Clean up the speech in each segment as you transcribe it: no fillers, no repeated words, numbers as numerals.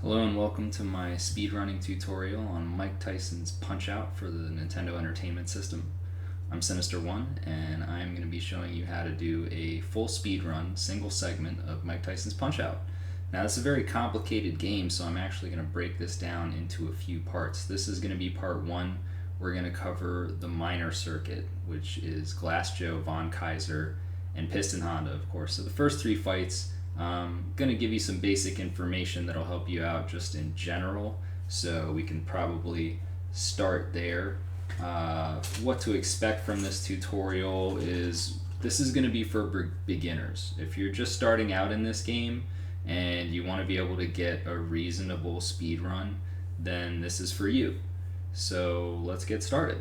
Hello and welcome to my speedrunning tutorial on Mike Tyson's Punch-Out for the Nintendo Entertainment System. I'm Sinister1 and I'm going to be showing you how to do a full speedrun, single segment of Mike Tyson's Punch-Out. Now this is a very complicated game, so I'm actually going to break this down into a few parts. This is going to be part one. We're going to cover the minor circuit, which is Glass Joe, Von Kaiser, and Piston Honda, of course. So the first three fights, I'm going to give you some basic information that'll help you out just in general, so we can probably start there. What to expect from this tutorial is this is going to be for beginners. If you're just starting out in this game and you want to be able to get a reasonable speed run, then this is for you. So let's get started.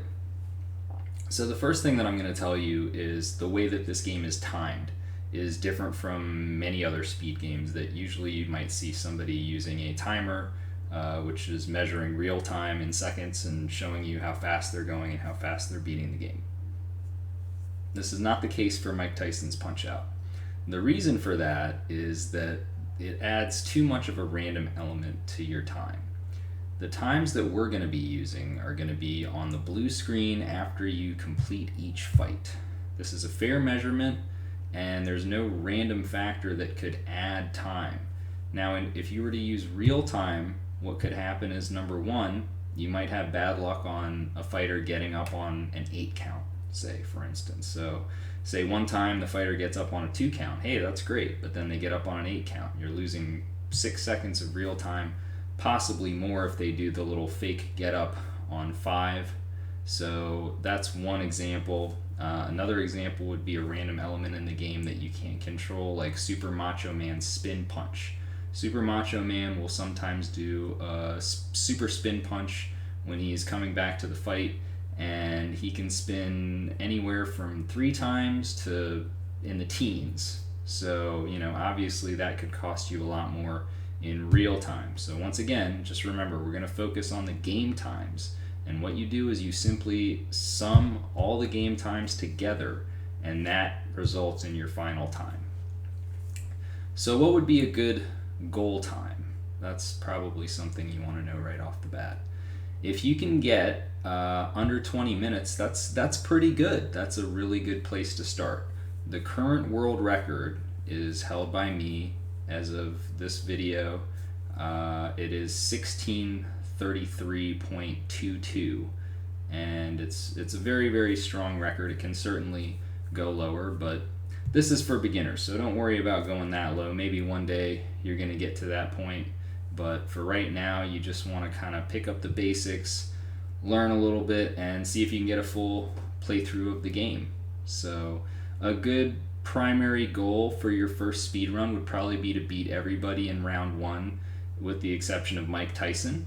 So the first thing that I'm going to tell you is the way that this game is timed is different from many other speed games that usually you might see somebody using a timer, which is measuring real time in seconds and showing you how fast they're going and how fast they're beating the game. This is not the case for Mike Tyson's Punch-Out. The reason for that is that it adds too much of a random element to your time. The times that we're going to be using are going to be on the blue screen after you complete each fight. This is a fair measurement, and there's no random factor that could add time. Now, if you were to use real time, what could happen is, number one, you might have bad luck on a fighter getting up on an 8 count, say, for instance. So, say one time the fighter gets up on a 2 count. Hey, that's great, but then they get up on an 8 count. You're losing 6 seconds of real time, possibly more if they do the little fake get up on 5. So that's one example. Another example would be a random element in the game that you can't control, like Super Macho Man's spin punch. Super Macho Man will sometimes do a super spin punch when he's coming back to the fight, and he can spin anywhere from 3 times to in the teens. So, obviously that could cost you a lot more in real time. So once again, just remember, we're going to focus on the game times. And what you do is you simply sum all the game times together, and that results in your final time. So what would be a good goal time? That's probably something you want to know right off the bat. If you can get under 20 minutes, that's pretty good. That's a really good place to start. The current world record is held by me as of this video. It is 16:33.22, and it's a very, very strong record. It can certainly go lower, but this is for beginners, so don't worry about going that low. Maybe one day you're going to get to that point, but for right now you just want to kind of pick up the basics, learn a little bit, and see if you can get a full playthrough of the game. So a good primary goal for your first speed run would probably be to beat everybody in round 1, with the exception of Mike Tyson.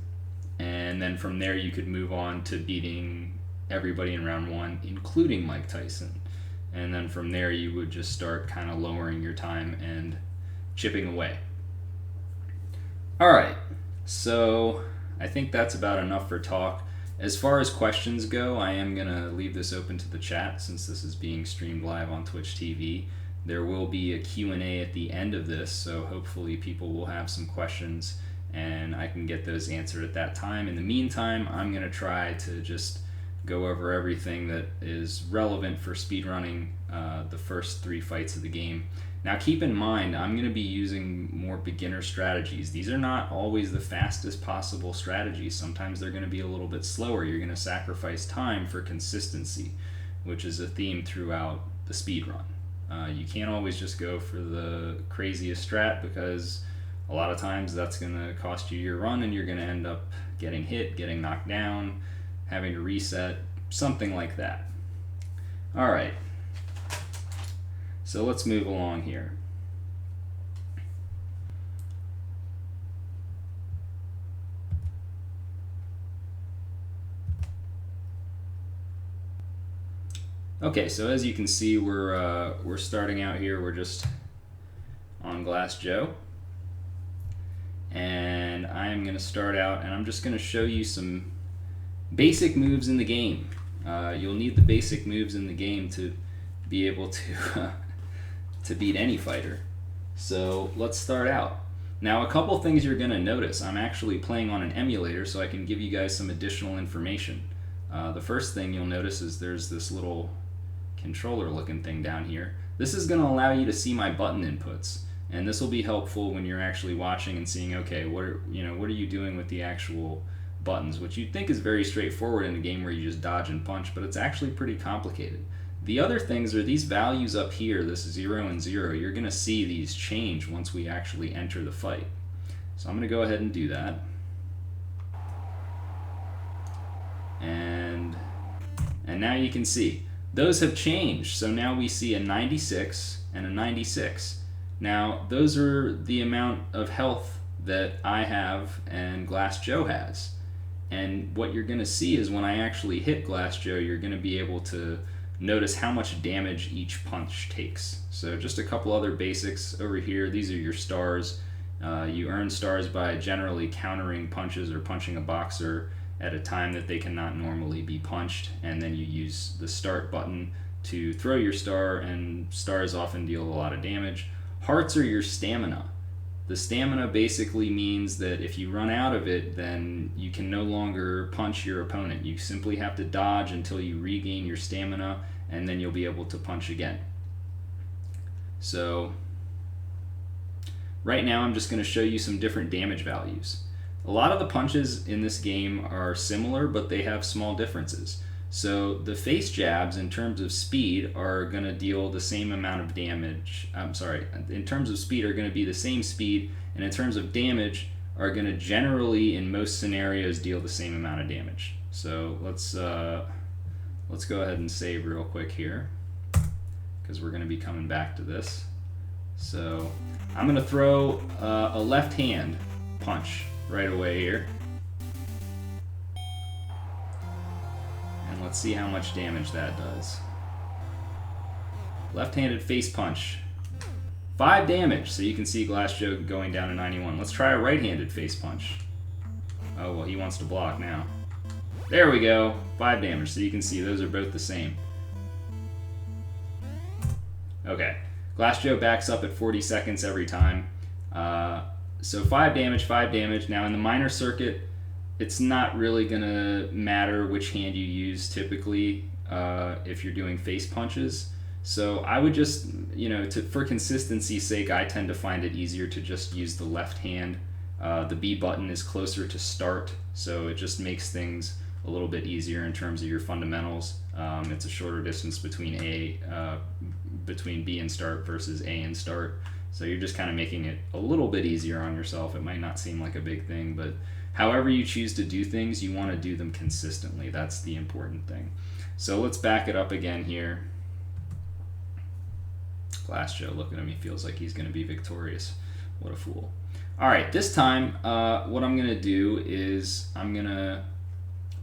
And then from there you could move on to beating everybody in round 1, including Mike Tyson. And then from there you would just start kind of lowering your time and chipping away. Alright, so I think that's about enough for talk. As far as questions go, I am going to leave this open to the chat since this is being streamed live on Twitch TV. There will be a Q&A at the end of this, so hopefully people will have some questions and I can get those answered at that time. In the meantime, I'm going to try to just go over everything that is relevant for speedrunning the first 3 fights of the game. Now keep in mind, I'm going to be using more beginner strategies. These are not always the fastest possible strategies. Sometimes they're going to be a little bit slower. You're going to sacrifice time for consistency, which is a theme throughout the speedrun. You can't always just go for the craziest strat, because a lot of times that's going to cost you your run and you're going to end up getting hit, getting knocked down, having to reset, something like that. Alright, so let's move along here. Okay, so as you can see, we're starting out here. We're just on Glass Joe, and I'm going to start out, and I'm just going to show you some basic moves in the game. You'll need the basic moves in the game to be able to beat any fighter. So let's start out. Now, a couple things you're going to notice. I'm actually playing on an emulator, so I can give you guys some additional information. The first thing you'll notice is there's this little controller looking thing down here. This is going to allow you to see my button inputs, and this will be helpful when you're actually watching and seeing, okay, what are you doing with the actual buttons, which you'd think is very straightforward in a game where you just dodge and punch, but it's actually pretty complicated. The other things are these values up here, this 0 and 0. You're going to see these change once we actually enter the fight. So I'm going to go ahead and do that. And now you can see those have changed. So now we see a 96 and a 96. Now those are the amount of health that I have and Glass Joe has. And what you're going to see is when I actually hit Glass Joe, you're going to be able to notice how much damage each punch takes. So just a couple other basics over here. These are your stars. You earn stars by generally countering punches or punching a boxer at a time that they cannot normally be punched, and then you use the start button to throw your star, and stars often deal a lot of damage. Hearts are your stamina. The stamina basically means that if you run out of it, then you can no longer punch your opponent. You simply have to dodge until you regain your stamina, and then you'll be able to punch again. So right now I'm just going to show you some different damage values. A lot of the punches in this game are similar, but they have small differences. So the face jabs in terms of speed are going to deal the same amount of damage. In terms of speed are going to be the same speed, and in terms of damage are going to generally, in most scenarios, deal the same amount of damage. So let's go ahead and save real quick here, because we're going to be coming back to this. So I'm going to throw a left hand punch right away here. And let's see how much damage that does. Left-handed face punch. 5 damage, so you can see Glass Joe going down to 91. Let's try a right-handed face punch. Oh, well, he wants to block now. There we go. 5 damage, so you can see those are both the same. Okay. Glass Joe backs up at 40 seconds every time. So 5 damage, 5 damage. Now in the minor circuit, it's not really going to matter which hand you use typically if you're doing face punches. So I would just, for consistency's sake, I tend to find it easier to just use the left hand. The B button is closer to start, so it just makes things a little bit easier in terms of your fundamentals. It's a shorter distance between B and start versus A and start. So you're just kind of making it a little bit easier on yourself. It might not seem like a big thing, but however you choose to do things, you want to do them consistently. That's the important thing. So let's back it up again here. Glass Joe looking at me feels like he's going to be victorious. What a fool. All right, this time what I'm going to do is I'm going to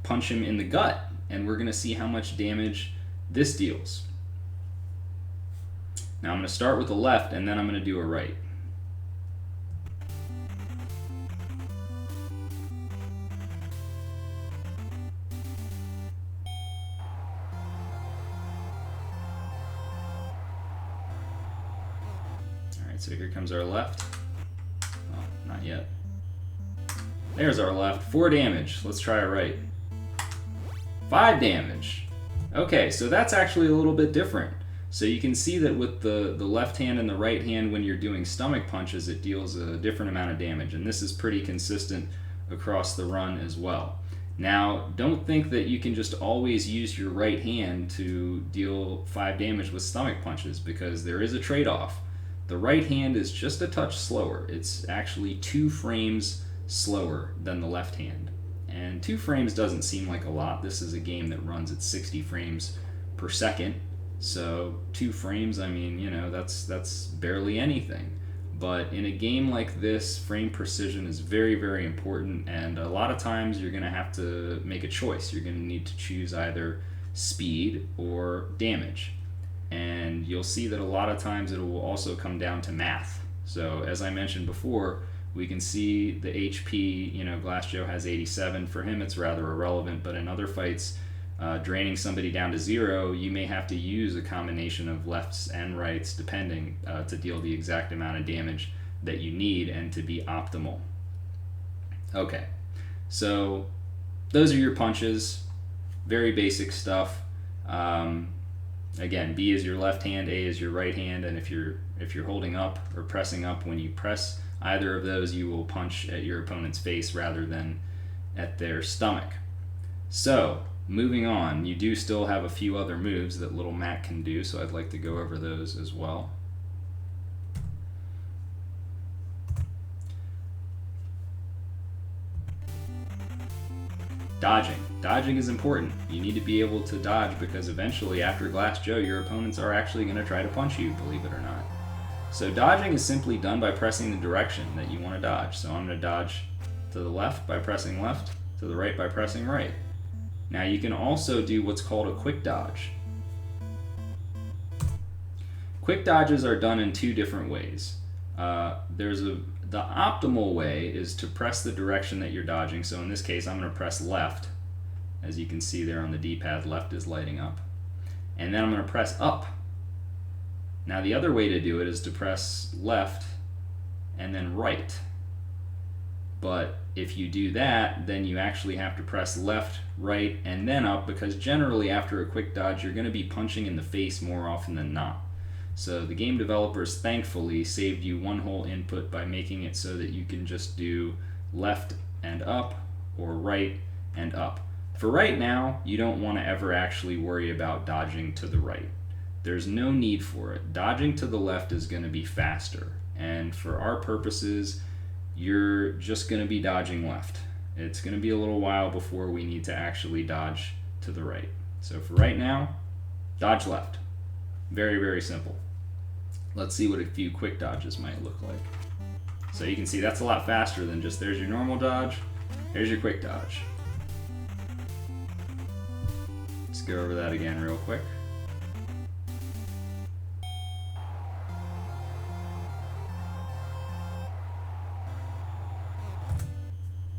punch him in the gut, and we're going to see how much damage this deals. Now I'm going to start with the left, and then I'm going to do a right. Alright, so here comes our left. Oh, not yet. There's our left. 4 damage. Let's try a right. 5 damage. Okay, so that's actually a little bit different. So you can see that with the left hand and the right hand, when you're doing stomach punches, it deals a different amount of damage. And this is pretty consistent across the run as well. Now, don't think that you can just always use your right hand to deal 5 damage with stomach punches, because there is a trade-off. The right hand is just a touch slower. It's actually 2 frames slower than the left hand. And 2 frames doesn't seem like a lot. This is a game that runs at 60 frames per second. So 2 frames, I mean, that's barely anything. But in a game like this, frame precision is very, very important, and a lot of times you're going to have to make a choice. You're going to need to choose either speed or damage. And you'll see that a lot of times it will also come down to math. So as I mentioned before, we can see the HP, Glass Joe has 87. For him, it's rather irrelevant, but in other fights, draining somebody down to 0, you may have to use a combination of lefts and rights, depending, to deal the exact amount of damage that you need and to be optimal. Okay, so those are your punches, very basic stuff. Again, B is your left hand, A is your right hand, and if you're holding up or pressing up, when you press either of those, you will punch at your opponent's face rather than at their stomach. So, moving on, you do still have a few other moves that little Matt can do, so I'd like to go over those as well. Dodging. Dodging is important. You need to be able to dodge because eventually, after Glass Joe, your opponents are actually going to try to punch you, believe it or not. So dodging is simply done by pressing the direction that you want to dodge. So I'm going to dodge to the left by pressing left, to the right by pressing right. Now you can also do what's called a quick dodge. Quick dodges are done in two different ways. The optimal way is to press the direction that you're dodging. So in this case, I'm going to press left. As you can see there on the D-pad, left is lighting up. And then I'm going to press up. Now the other way to do it is to press left and then right. But if you do that, then you actually have to press left, right, and then up, because generally after a quick dodge, you're going to be punching in the face more often than not. So the game developers thankfully saved you one whole input by making it so that you can just do left and up or right and up. For right now, you don't want to ever actually worry about dodging to the right. There's no need for it. Dodging to the left is going to be faster, and for our purposes, you're just going to be dodging left. It's going to be a little while before we need to actually dodge to the right. So for right now, dodge left. Very, very simple. Let's see what a few quick dodges might look like. So you can see that's a lot faster than just there's your normal dodge, here's your quick dodge. Let's go over that again real quick.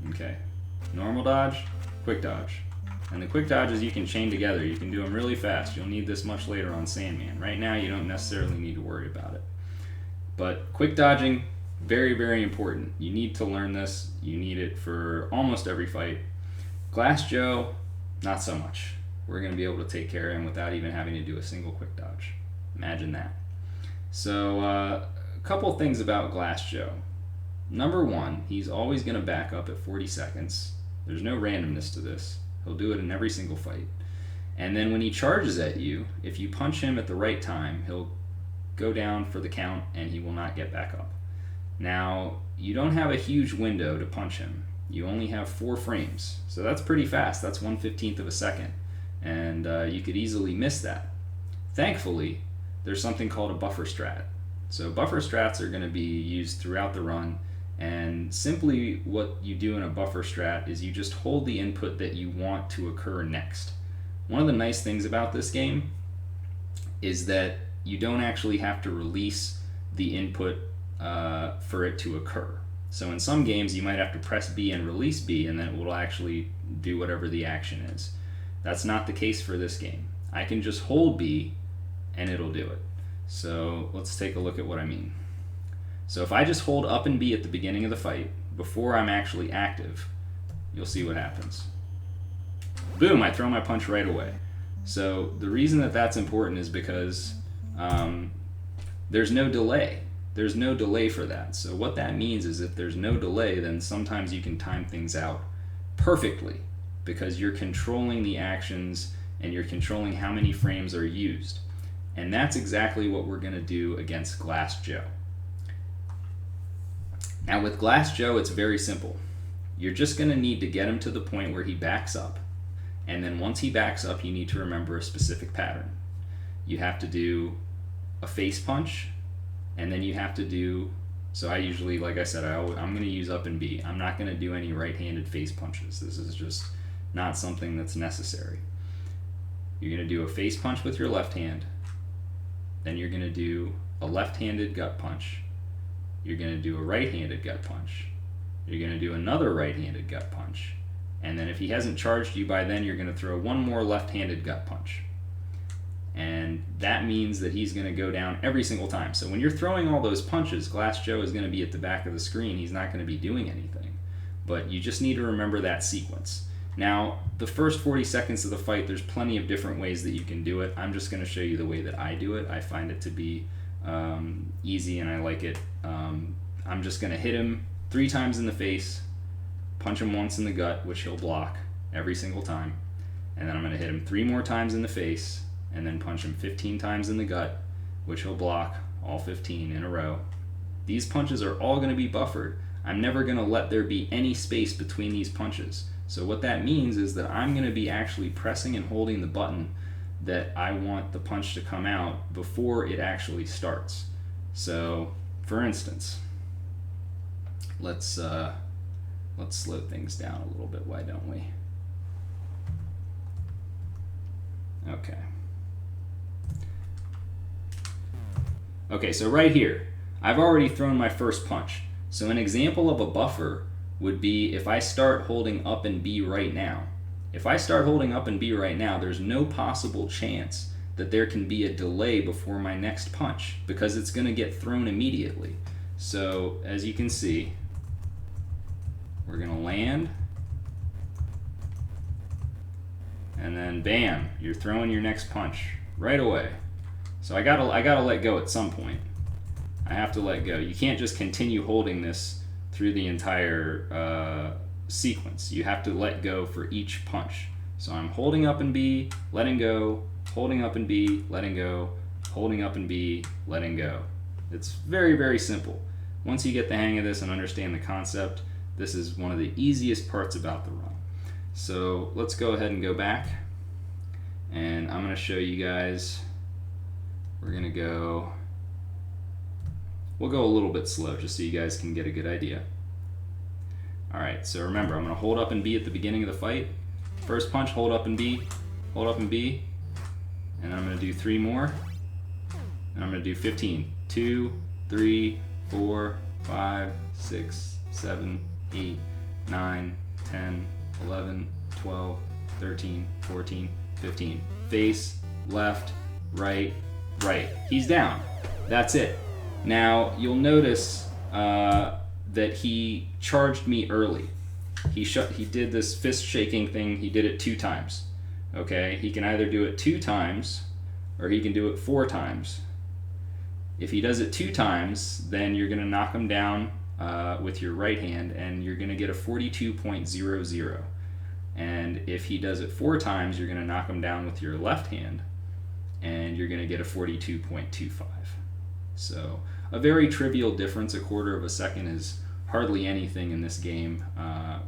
Okay, normal dodge, quick dodge. And the quick dodges you can chain together. You can do them really fast. You'll need this much later on Sandman. Right now you don't necessarily need to worry about it. But quick dodging, very, very important. You need to learn this. You need it for almost every fight. Glass Joe, not so much. We're going to be able to take care of him without even having to do a single quick dodge. Imagine that. So a couple things about Glass Joe. Number one, he's always going to back up at 40 seconds. There's no randomness to this. He'll do it in every single fight. And then when he charges at you, if you punch him at the right time, he'll go down for the count and he will not get back up. Now, you don't have a huge window to punch him. You only have 4 frames. So that's pretty fast. That's 1/15 of a second. And you could easily miss that. Thankfully, there's something called a buffer strat. So buffer strats are going to be used throughout the run. And simply what you do in a buffer strat is you just hold the input that you want to occur next. One of the nice things about this game is that you don't actually have to release the input for it to occur. So in some games you might have to press B and release B and then it will actually do whatever the action is. That's not the case for this game. I can just hold B and it'll do it. So let's take a look at what I mean. So if I just hold up and B at the beginning of the fight, before I'm actually active, you'll see what happens. Boom, I throw my punch right away. So the reason that that's important is because there's no delay. There's no delay for that. So what that means is if there's no delay, then sometimes you can time things out perfectly because you're controlling the actions and you're controlling how many frames are used. And that's exactly what we're going to do against Glass Joe. Now with Glass Joe, it's very simple. You're just going to need to get him to the point where he backs up. And then once he backs up, you need to remember a specific pattern. You have to do a face punch, and then you have to do, so I usually, like I said, I'm going to use up and B. I'm not going to do any right-handed face punches. This is just not something that's necessary. You're going to do a face punch with your left hand. Then you're going to do a left-handed gut punch. You're going to do a right-handed gut punch. You're going to do another right-handed gut punch. And then if he hasn't charged you by then, you're going to throw one more left-handed gut punch. And that means that he's going to go down every single time. So when you're throwing all those punches, Glass Joe is going to be at the back of the screen. He's not going to be doing anything. But you just need to remember that sequence. Now, the first 40 seconds of the fight, there's plenty of different ways that you can do it. I'm just going to show you the way that I do it. I find it to be easy, and I like it. I'm just going to hit him 3 times in the face, punch him once in the gut, which he'll block every single time, and then I'm going to hit him 3 more times in the face, and then punch him 15 times in the gut, which he'll block all 15 in a row. These punches are all going to be buffered. I'm never going to let there be any space between these punches. So what that means is that I'm going to be actually pressing and holding the button that I want the punch to come out before it actually starts. So, for instance, let's slow things down a little bit, why don't we? Okay. Okay, so right here, I've already thrown my first punch. So an example of a buffer would be if I start holding up and B right now. If I start holding up and B right now, there's no possible chance that there can be a delay before my next punch because it's going to get thrown immediately. So as you can see, we're going to land, and then bam, you're throwing your next punch right away. So I gotta let go at some point. I have to let go. You can't just continue holding this through the entire sequence. You have to let go for each punch. So I'm holding up and B, letting go, holding up and B, letting go, holding up and B, letting go. It's very, very simple. Once you get the hang of this and understand the concept, this is one of the easiest parts about the run. So let's go ahead and go back, and I'm going to show you guys. We're going to go, we'll go a little bit slow just so you guys can get a good idea. Alright, so remember, I'm going to hold up and B at the beginning of the fight. First punch, hold up and B, hold up and B, and I'm going to do 3 more, and I'm going to do 15. 2, 3, 4, 5, 6, 7, 8, 9, 10, 11, 12, 13, 14, 15. Face, left, right, right. He's down. That's it. Now, you'll notice that he charged me early. He did this fist shaking thing. He did it 2 times. Okay? He can either do it 2 times or he can do it 4 times. If he does it 2 times, then you're going to knock him down with your right hand, and you're going to get a 42.00. And if he does it 4 times, you're going to knock him down with your left hand, and you're going to get a 42.25. So a very trivial difference. A quarter of a second is hardly anything in this game.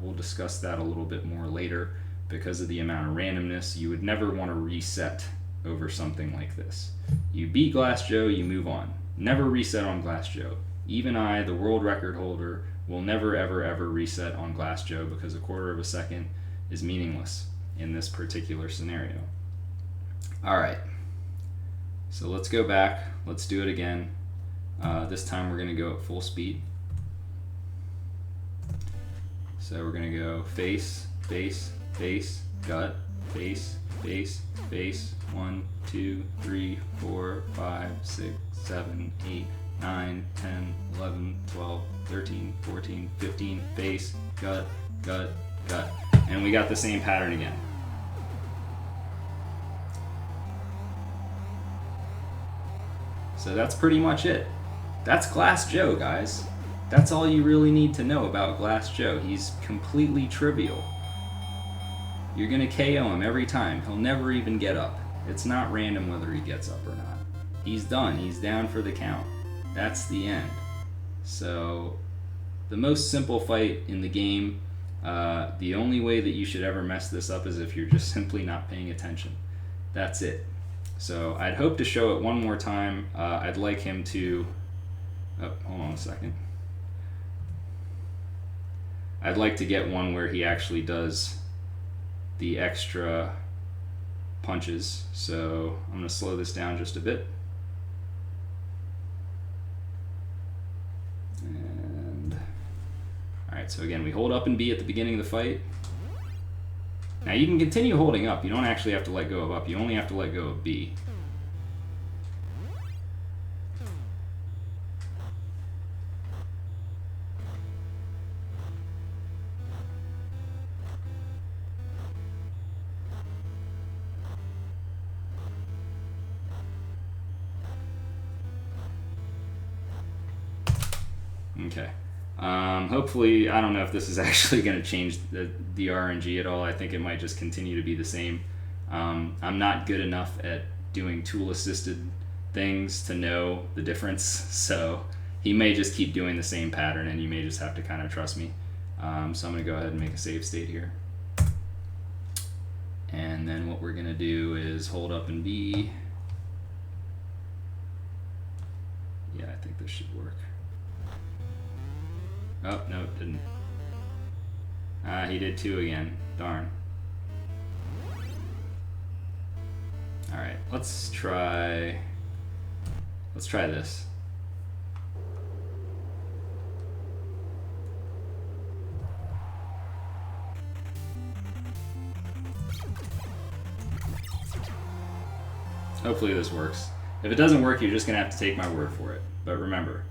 We'll discuss that a little bit more later. Because of the amount of randomness, you would never want to reset over something like this. You beat Glass Joe, you move on. Never reset on Glass Joe. Even I, the world record holder, will never ever ever reset on Glass Joe because a quarter of a second is meaningless in this particular scenario. Alright, so let's go back, let's do it again. This time we're going to go at full speed. So we're going to go face, face, face, gut, face, face, face, 1, 2, 3, 4, 5, 6, 7, 8, 9, 10, 11, 12, 13, 14, 15, face, gut, gut, gut. And we got the same pattern again. So that's pretty much it. That's Glass Joe, guys. That's all you really need to know about Glass Joe. He's completely trivial. You're going to KO him every time. He'll never even get up. It's not random whether he gets up or not. He's done. He's down for the count. That's the end. So, the most simple fight in the game. The only way that you should ever mess this up is if you're just simply not paying attention. That's it. So, I'd hope to show it one more time. I'd like him to... Oh, hold on a second. I'd like to get one where he actually does the extra punches. So I'm going to slow this down just a bit. And alright, so again, we hold up and B at the beginning of the fight. Now you can continue holding up. You don't actually have to let go of up. You only have to let go of B. Okay. Hopefully, I don't know if this is actually going to change the RNG at all. I think it might just continue to be the same. I'm not good enough at doing tool-assisted things to know the difference, so he may just keep doing the same pattern, and you may just have to kind of trust me. So I'm going to go ahead and make a save state here. And then what we're going to do is hold up and B. Yeah, I think this should work. Oh, no, it didn't. He did 2 again. Darn. Alright, let's try this. Hopefully this works. If it doesn't work, you're just gonna have to take my word for it. But remember,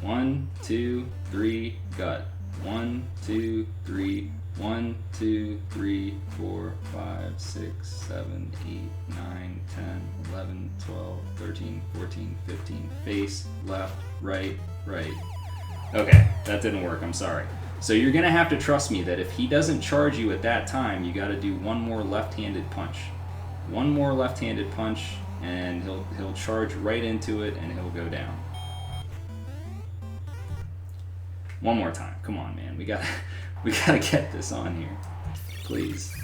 1, 2, 3, gut. 1, 2, 3, 1, 2, 3, 4, 5, 6, 7, 8, 9, 10, 11, 12, 13, 14, 15. Face, left, right, right. Okay, that didn't work, I'm sorry. So you're gonna have to trust me that if he doesn't charge you at that time, you gotta do one more left-handed punch. One more left-handed punch, and he'll charge right into it, and he'll go down. One more time. Come on, man. We gotta get this on here, please.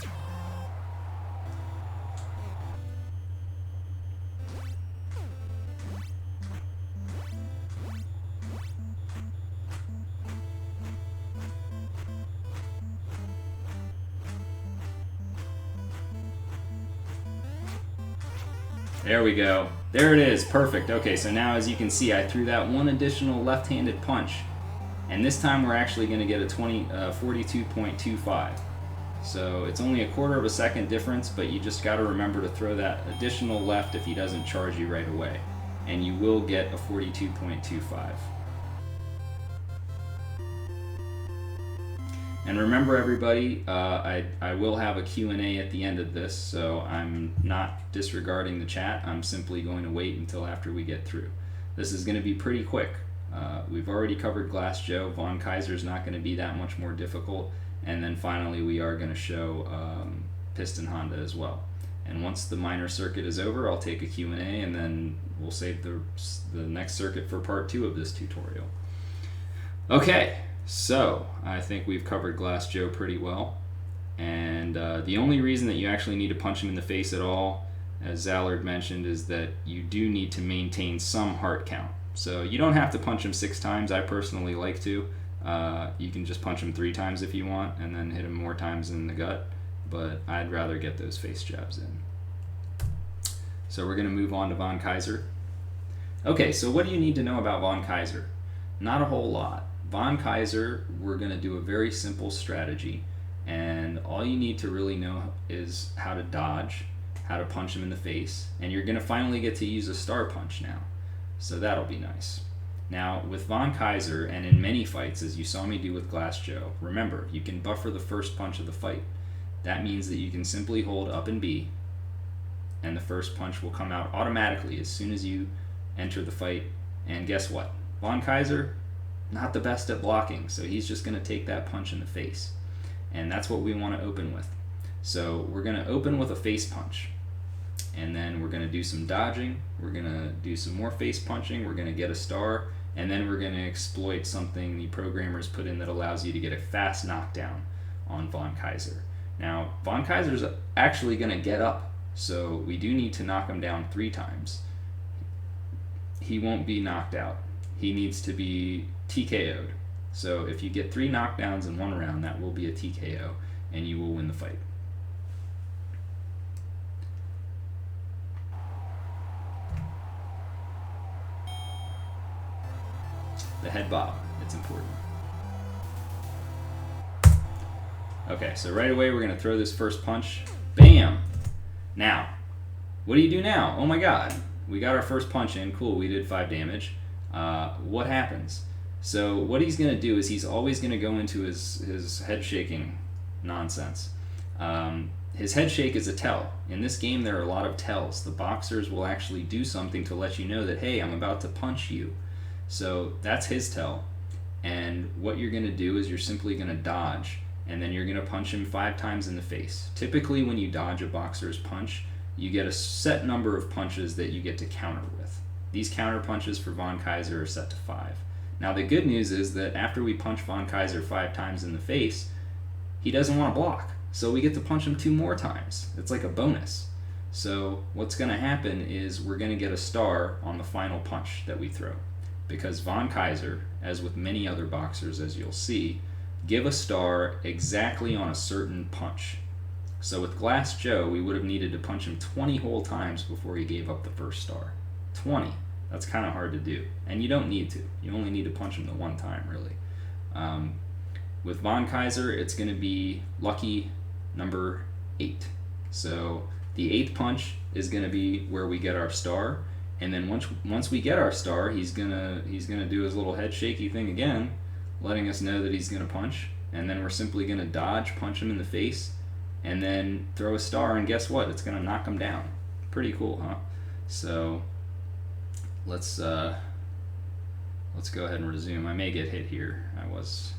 There we go. There it is. Perfect. Okay, so now as you can see, I threw that one additional left-handed punch. And this time we're actually going to get a 42.25. So it's only a quarter of a second difference, but you just got to remember to throw that additional left if he doesn't charge you right away. And you will get a 42.25. And remember, everybody, I will have a Q&A at the end of this, so I'm not disregarding the chat. I'm simply going to wait until after we get through. This is going to be pretty quick. We've already covered Glass Joe. Von Kaiser's not going to be that much more difficult. And then finally, we are going to show Piston Honda as well. And once the minor circuit is over, I'll take a Q&A, and then we'll save the next circuit for part 2 of this tutorial. Okay. So, I think we've covered Glass Joe pretty well, and the only reason that you actually need to punch him in the face at all, as Zallard mentioned, is that you do need to maintain some heart count. So you don't have to punch him 6 times, I personally like to. You can just punch him 3 times if you want, and then hit him more times in the gut, but I'd rather get those face jabs in. So we're going to move on to Von Kaiser. Okay, so what do you need to know about Von Kaiser? Not a whole lot. Von Kaiser, we're going to do a very simple strategy, and all you need to really know is how to dodge, how to punch him in the face, and you're going to finally get to use a star punch now, so that'll be nice. Now, with Von Kaiser, and in many fights, as you saw me do with Glass Joe, remember, you can buffer the first punch of the fight. That means that you can simply hold up and B, and the first punch will come out automatically as soon as you enter the fight, and guess what? Von Kaiser, not the best at blocking, so he's just going to take that punch in the face. And that's what we want to open with. So we're going to open with a face punch. And then we're going to do some dodging. We're going to do some more face punching. We're going to get a star. And then we're going to exploit something the programmers put in that allows you to get a fast knockdown on Von Kaiser. Now, Von Kaiser's actually going to get up. So we do need to knock him down 3 times. He won't be knocked out. He needs to be TKO'd. So if you get 3 knockdowns in 1 round, that will be a TKO, and you will win the fight. The head bob, it's important. Okay, so right away we're going to throw this first punch. Bam! Now, what do you do now? Oh my god, we got our first punch in. Cool, we did 5 damage. What happens? So what he's going to do is he's always going to go into his head shaking nonsense. His head shake is a tell. In this game there are a lot of tells. The boxers will actually do something to let you know that, hey, I'm about to punch you. So that's his tell. And what you're going to do is you're simply going to dodge, and then you're going to punch him 5 times in the face. Typically when you dodge a boxer's punch, you get a set number of punches that you get to counter with. These counter punches for Von Kaiser are set to 5. Now the good news is that after we punch Von Kaiser 5 times in the face, he doesn't want to block. So we get to punch him 2 more times. It's like a bonus. So what's going to happen is we're going to get a star on the final punch that we throw. Because Von Kaiser, as with many other boxers as you'll see, give a star exactly on a certain punch. So with Glass Joe, we would have needed to punch him 20 whole times before he gave up the first star. 20. That's kind of hard to do. And you don't need to. You only need to punch him the 1 time, really. With Von Kaiser, it's going to be lucky number 8. So the 8th punch is going to be where we get our star. And then once we get our star, he's gonna do his little head shaky thing again, letting us know that he's gonna punch. And then we're simply gonna dodge, punch him in the face, and then throw a star. And guess what? It's gonna knock him down. Pretty cool, huh? So let's go ahead and resume. I may get hit here. I was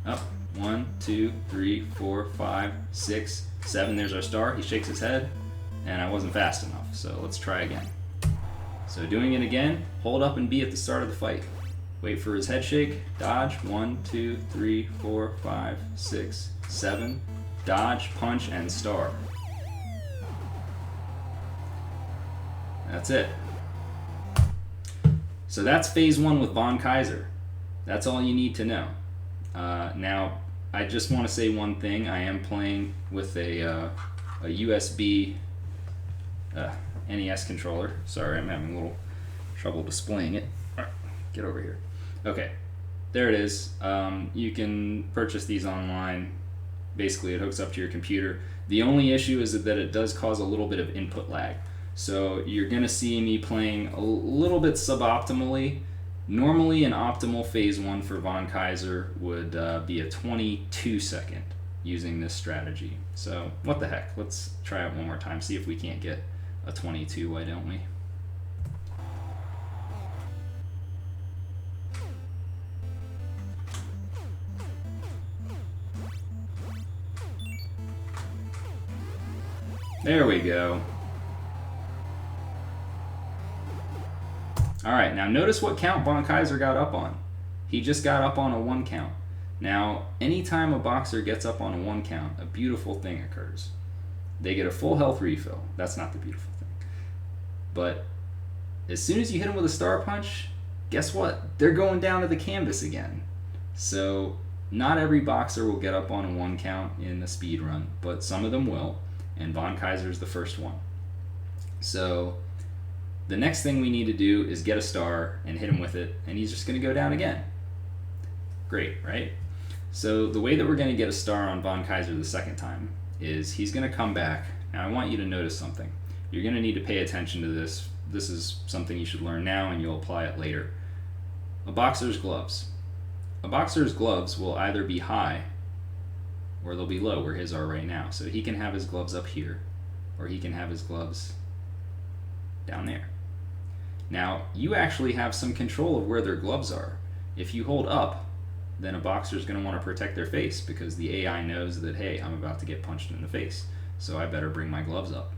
up. 1, 2, 3, 4, 5, 6, 7. There's our star. He shakes his head. And I wasn't fast enough, so let's try again. So doing it again, hold up and B at the start of the fight. Wait for his head shake, dodge, 1, 2, 3, 4, 5, 6, 7, dodge, punch, and star. That's it. So that's phase 1 with Von Kaiser. That's all you need to know. Now, I just want to say one thing. I am playing with a USB NES controller. Sorry, I'm having a little trouble displaying it. All right, get over here. Okay, there it is. You can purchase these online. Basically, it hooks up to your computer. The only issue is that it does cause a little bit of input lag. So you're going to see me playing a little bit suboptimally. Normally, an optimal phase 1 for Von Kaiser would be a 22 second using this strategy. So what the heck? Let's try it one more time, see if we can't get a 22, why don't we? There we go. Alright, now notice what count Von Kaiser got up on. He just got up on a 1 count. Now, anytime a boxer gets up on a 1 count, a beautiful thing occurs. They get a full health refill. That's not the beautiful thing. But as soon as you hit them with a star punch, guess what? They're going down to the canvas again. So not every boxer will get up on a 1 count in a speed run, but some of them will, and Von Kaiser is the first one. So the next thing we need to do is get a star and hit him with it, and he's just going to go down again. Great, right? So the way that we're going to get a star on Von Kaiser the second time is he's going to come back. Now I want you to notice something. You're going to need to pay attention to this. This is something you should learn now and you'll apply it later. A boxer's gloves. A boxer's gloves will either be high or they'll be low, where his are right now. So he can have his gloves up here, or he can have his gloves down there. Now, you actually have some control of where their gloves are. If you hold up, then a boxer is going to want to protect their face because the AI knows that, hey, I'm about to get punched in the face, so I better bring my gloves up.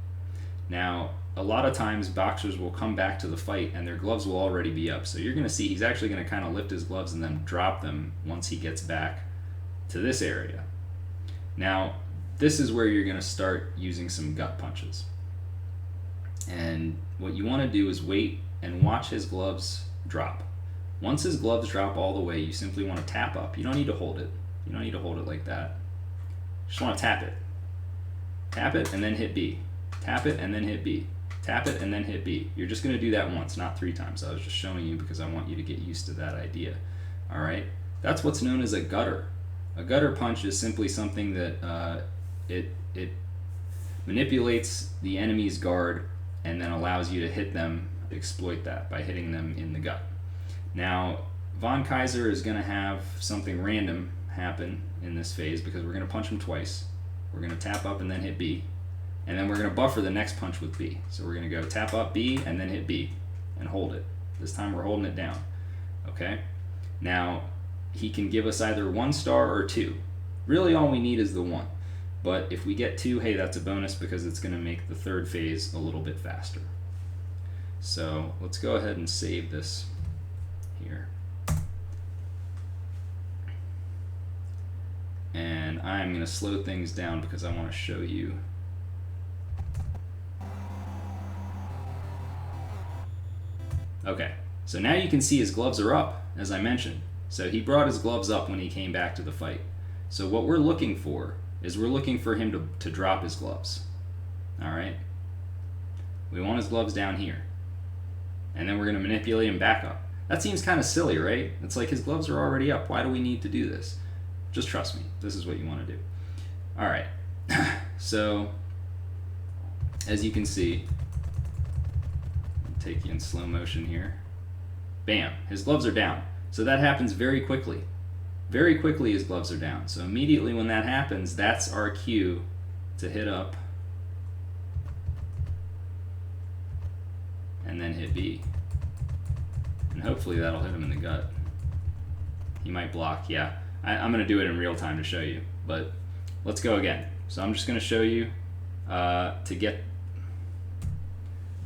Now, a lot of times boxers will come back to the fight and their gloves will already be up. So you're going to see he's actually going to kind of lift his gloves and then drop them once he gets back to this area. Now, this is where you're going to start using some gut punches. And what you want to do is wait and watch his gloves drop. Once his gloves drop all the way, you simply want to tap up. You don't need to hold it. You don't need to hold it like that. You just want to tap it. Tap it and then hit B. Tap it and then hit B. Tap it and then hit B. You're just going to do that once, not 3 times. I was just showing you because I want you to get used to that idea. All right? That's what's known as a gutter. A gutter punch is simply something that it manipulates the enemy's guard and then allows you to hit them, exploit that by hitting them in the gut. Now, Von Kaiser is going to have something random happen in this phase because we're going to punch him twice. We're going to tap up and then hit B. And then we're going to buffer the next punch with B. So we're going to go tap up B and then hit B and hold it. This time we're holding it down. Okay? Now, he can give us either 1 star or 2. Really all we need is the 1. But if we get 2, hey, that's a bonus because it's going to make the 3rd phase a little bit faster. So let's go ahead and save this here. And I'm going to slow things down because I want to show you. Okay, so now you can see his gloves are up, as I mentioned. So he brought his gloves up when he came back to the fight. So what we're looking for is we're looking for him to drop his gloves. All right? We want his gloves down here. And then we're going to manipulate him back up. That seems kind of silly, right? It's like his gloves are already up. Why do we need to do this? Just trust me. This is what you want to do. All right. So, as you can see, I'll take you in slow motion here. Bam. His gloves are down. So that happens very quickly. Very quickly his gloves are down. So immediately when that happens, that's our cue to hit up and then hit B. And hopefully that'll hit him in the gut. He might block, yeah. I'm going to do it in real time to show you, but let's go again. So I'm just going to show you to get,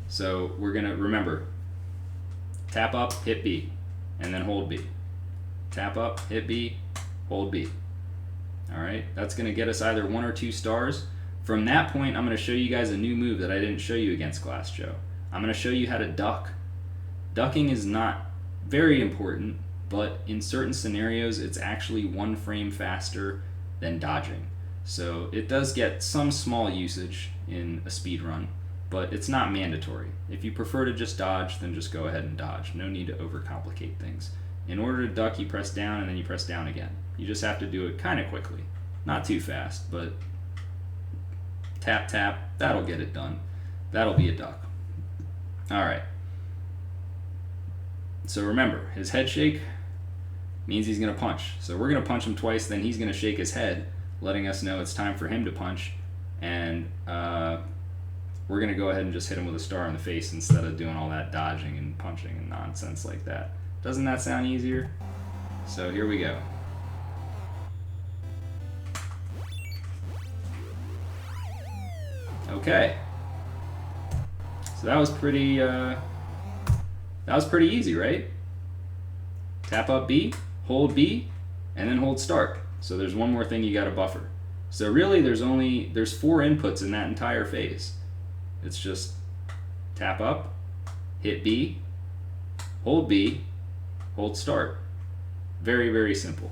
so we're going to, remember, tap up, hit B, and then hold B. Tap up, hit B, hold B. All right, that's going to get us either 1 or 2 stars. From that point, I'm going to show you guys a new move that I didn't show you against Glass Joe. I'm going to show you how to duck. Ducking is not very important, but in certain scenarios, it's actually 1 frame faster than dodging. So it does get some small usage in a speed run, but it's not mandatory. If you prefer to just dodge, then just go ahead and dodge. No need to overcomplicate things. In order to duck, you press down and then you press down again. You just have to do it kind of quickly. Not too fast, but tap, tap, that'll get it done. That'll be a duck. All right. So remember, his head shake means he's going to punch. So we're going to punch him twice, then he's going to shake his head, letting us know it's time for him to punch. And we're going to go ahead and just hit him with a star in the face instead of doing all that dodging and punching and nonsense like that. Doesn't that sound easier? So here we go. Okay. So that was pretty easy, right? Tap up B, hold B, and then hold start. So there's one more thing you got to buffer. So really there's 4 inputs in that entire phase. It's just tap up, hit B, hold B, hold start. Very, very simple.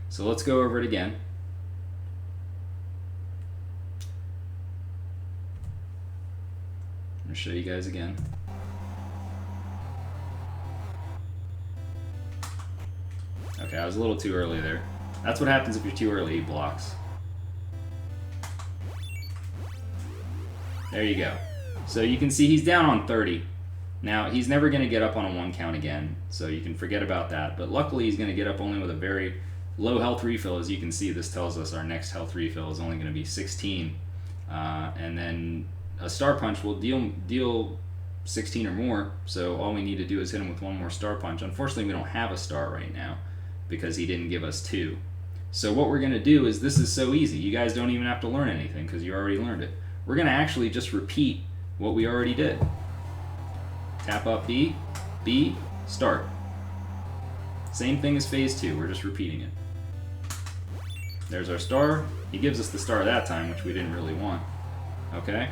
So let's go over it again. I'm going to show you guys again. Okay, I was a little too early there. That's what happens if you're too early, he blocks. There you go. So you can see he's down on 30. Now, he's never going to get up on a 1 count again, so you can forget about that. But luckily, he's going to get up only with a very low health refill. As you can see, this tells us our next health refill is only going to be 16. And then a star punch will deal 16 or more, so all we need to do is hit him with 1 more star punch. Unfortunately, we don't have a star right now because he didn't give us 2. So what we're going to do is, this is so easy. You guys don't even have to learn anything because you already learned it. We're going to actually just repeat what we already did. Tap up B, B, start. Same thing as phase 2, we're just repeating it. There's our star. He gives us the star that time, which we didn't really want. Okay?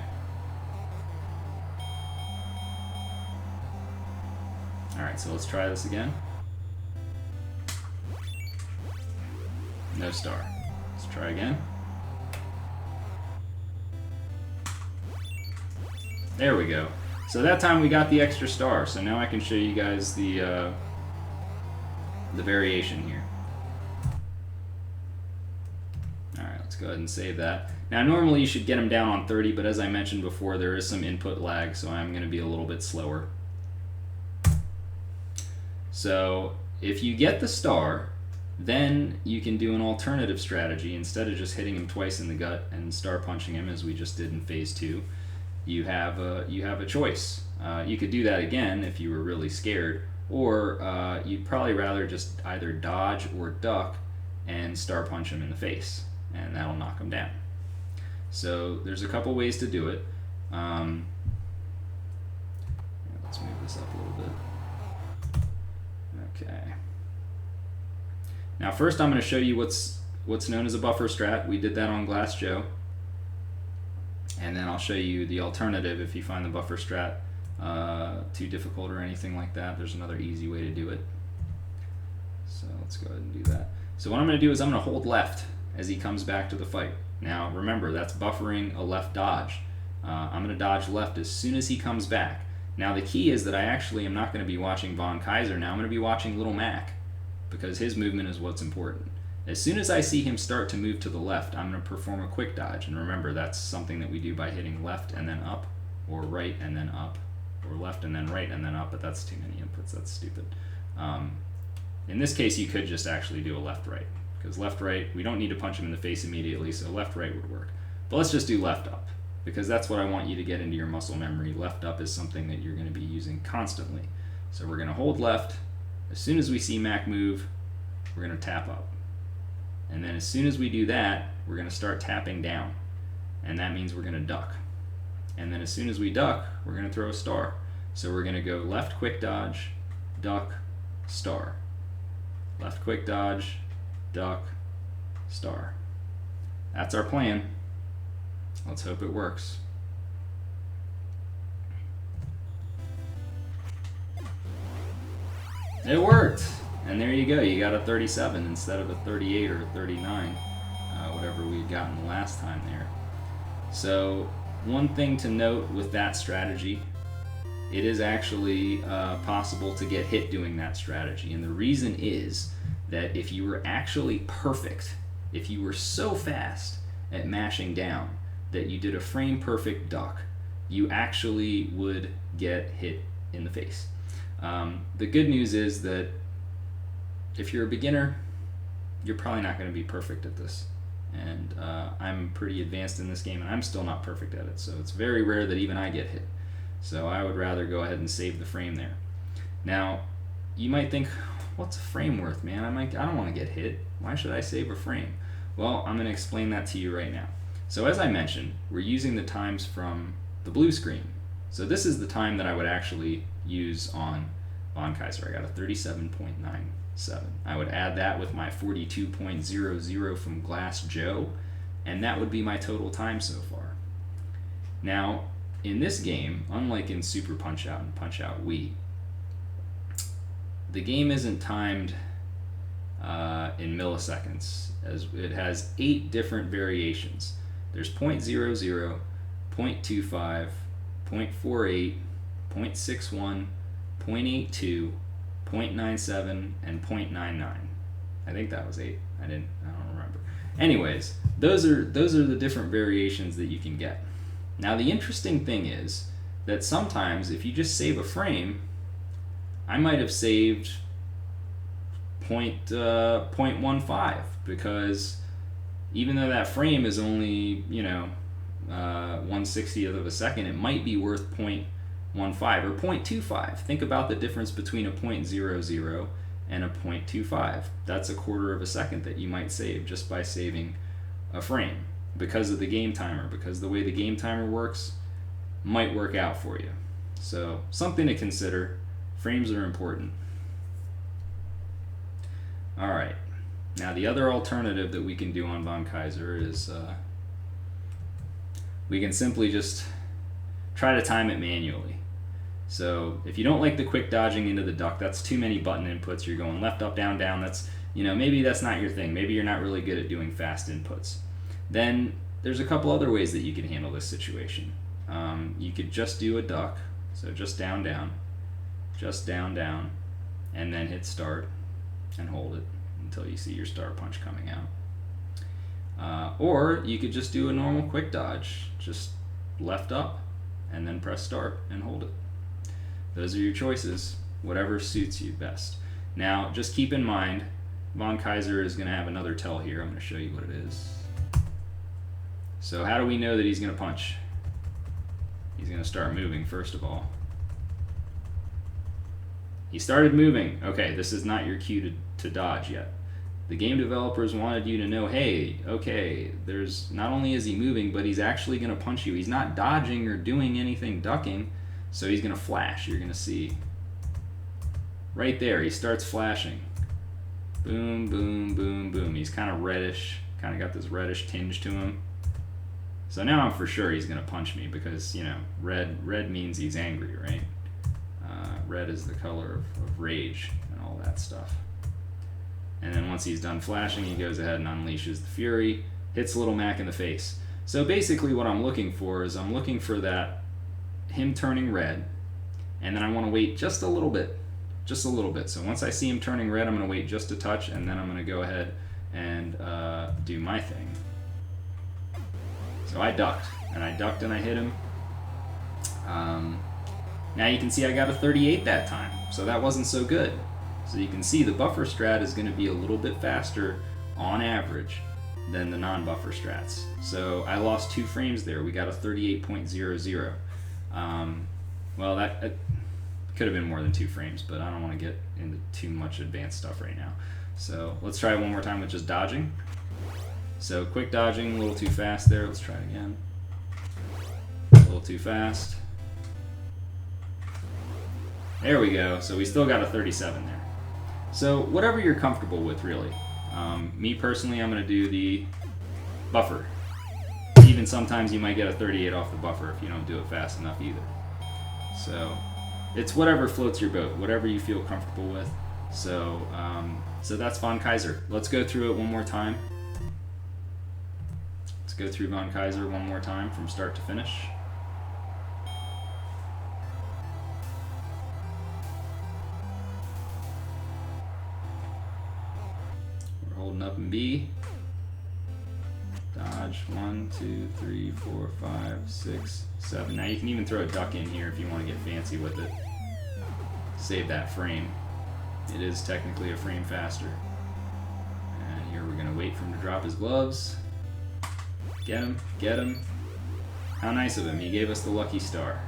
Alright, so let's try this again. No star. Let's try again. There we go. So that time we got the extra star, so now I can show you guys the variation here. Alright, let's go ahead and save that. Now normally you should get them down on 30, but as I mentioned before, there is some input lag, so I'm going to be a little bit slower. So if you get the star, then you can do an alternative strategy. Instead of just hitting him twice in the gut and star punching him as we just did in phase 2, you have a choice. You could do that again if you were really scared, or you'd probably rather just either dodge or duck and star punch him in the face, and that'll knock him down. So there's a couple ways to do it. Let's move this up a little bit. Okay. Now first I'm going to show you what's known as a buffer strat. We did that on Glass Joe. And then I'll show you the alternative if you find the buffer strat too difficult or anything like that. There's another easy way to do it. So let's go ahead and do that. So what I'm going to do is I'm going to hold left as he comes back to the fight. Now remember, that's buffering a left dodge. I'm going to dodge left as soon as he comes back. Now the key is that I actually am not going to be watching Von Kaiser now. I'm going to be watching Little Mac, because his movement is what's important. As soon as I see him start to move to the left, I'm going to perform a quick dodge. And remember, that's something that we do by hitting left and then up, or right and then up, or left and then right and then up, but that's too many inputs. That's stupid. In this case, you could just actually do a left-right, because left-right, we don't need to punch him in the face immediately, so left-right would work. But let's just do left-up, because that's what I want you to get into your muscle memory. Left-up is something that you're going to be using constantly. So we're going to hold left. As soon as we see Mac move, we're going to tap up. And then as soon as we do that, we're going to start tapping down. And that means we're going to duck. And then as soon as we duck, we're going to throw a star. So we're going to go left quick dodge, duck, star. Left quick dodge, duck, star. That's our plan. Let's hope it works. It worked! And there you go, you got a 37 instead of a 38 or a 39, whatever we had gotten the last time there. So one thing to note with that strategy, it is actually possible to get hit doing that strategy. And the reason is that if you were actually perfect, if you were so fast at mashing down that you did a frame perfect duck, you actually would get hit in the face. The good news is that if you're a beginner, you're probably not going to be perfect at this. And I'm pretty advanced in this game, and I'm still not perfect at it. So it's very rare that even I get hit. So I would rather go ahead and save the frame there. Now, you might think, what's a frame worth, man? I don't want to get hit. Why should I save a frame? Well, I'm going to explain that to you right now. So as I mentioned, we're using the times from the blue screen. So this is the time that I would actually use on Von Kaiser. I got a 37.97. I would add that with my 42.00 from Glass Joe, and that would be my total time so far. Now, in this game, unlike in Super Punch-Out and Punch-Out Wii, the game isn't timed in milliseconds, as it has 8 different variations. There's 0.00, 0.25, 0.48, 0.61, 0.82, 0.97, and 0.99. I think that was 8. I don't remember. Anyways, those are the different variations that you can get. Now the interesting thing is that sometimes if you just save a frame, I might have saved 0.15, because even though that frame is only 1/60th of a second, it might be worth 0.15 or 0.25. Think about the difference between a 0.00 and a 0.25. That's a quarter of a second that you might save just by saving a frame, because of the game timer, because the way the game timer works might work out for you. So something to consider. Frames are important. Alright, now the other alternative that we can do on Von Kaiser is we can simply just try to time it manually. So if you don't like the quick dodging into the duck, that's too many button inputs. You're going left, up, down, down. That's, maybe that's not your thing. Maybe you're not really good at doing fast inputs. Then there's a couple other ways that you can handle this situation. You could just do a duck, so just down, down, just down, down, and then hit start and hold it until you see your star punch coming out. Or you could just do a normal quick dodge, just left up and then press start and hold it. Those are your choices, whatever suits you best. Now just keep in mind, Von Kaiser is going to have another tell here. I'm going to show you what it is. So how do we know that he's going to punch? He's going to start moving first of all. He started moving. Okay, this is not your cue to dodge yet. The game developers wanted you to know, hey, okay, there's not only is he moving, but he's actually going to punch you. He's not dodging or doing anything ducking, so he's going to flash. You're going to see. Right there, he starts flashing. Boom, boom, boom, boom. He's kind of reddish, kind of got this reddish tinge to him. So now I'm for sure he's going to punch me because, you know, red means he's angry, right? Red is the color of rage and all that stuff. And then once he's done flashing, he goes ahead and unleashes the fury, hits Little Mac in the face. So basically what I'm looking for is I'm looking for that, him turning red, and then I want to wait just a little bit. Just a little bit. So once I see him turning red, I'm going to wait just a touch, and then I'm going to go ahead and do my thing. So I ducked, and I hit him. Now you can see I got a 38 that time, so that wasn't so good. So you can see the buffer strat is going to be a little bit faster on average than the non-buffer strats. So I lost 2 frames there. We got a 38.00. Well, that could have been more than 2 frames, but I don't want to get into too much advanced stuff right now. So let's try it one more time with just dodging. So quick dodging, a little too fast there. Let's try it again. A little too fast. There we go. So we still got a 37 there. So whatever you're comfortable with, really. Me personally, I'm going to do the buffer. Even sometimes you might get a 38 off the buffer if you don't do it fast enough either. So it's whatever floats your boat, whatever you feel comfortable with. So so that's Von Kaiser. Let's go through it one more time. Let's go through Von Kaiser one more time from start to finish. Holding up in B. Dodge 1, 2, 3, 4, 5, 6, 7. Now you can even throw a duck in here if you want to get fancy with it. Save that frame. It is technically a frame faster. And here we're going to wait for him to drop his gloves. Get him, get him. How nice of him. He gave us the lucky star.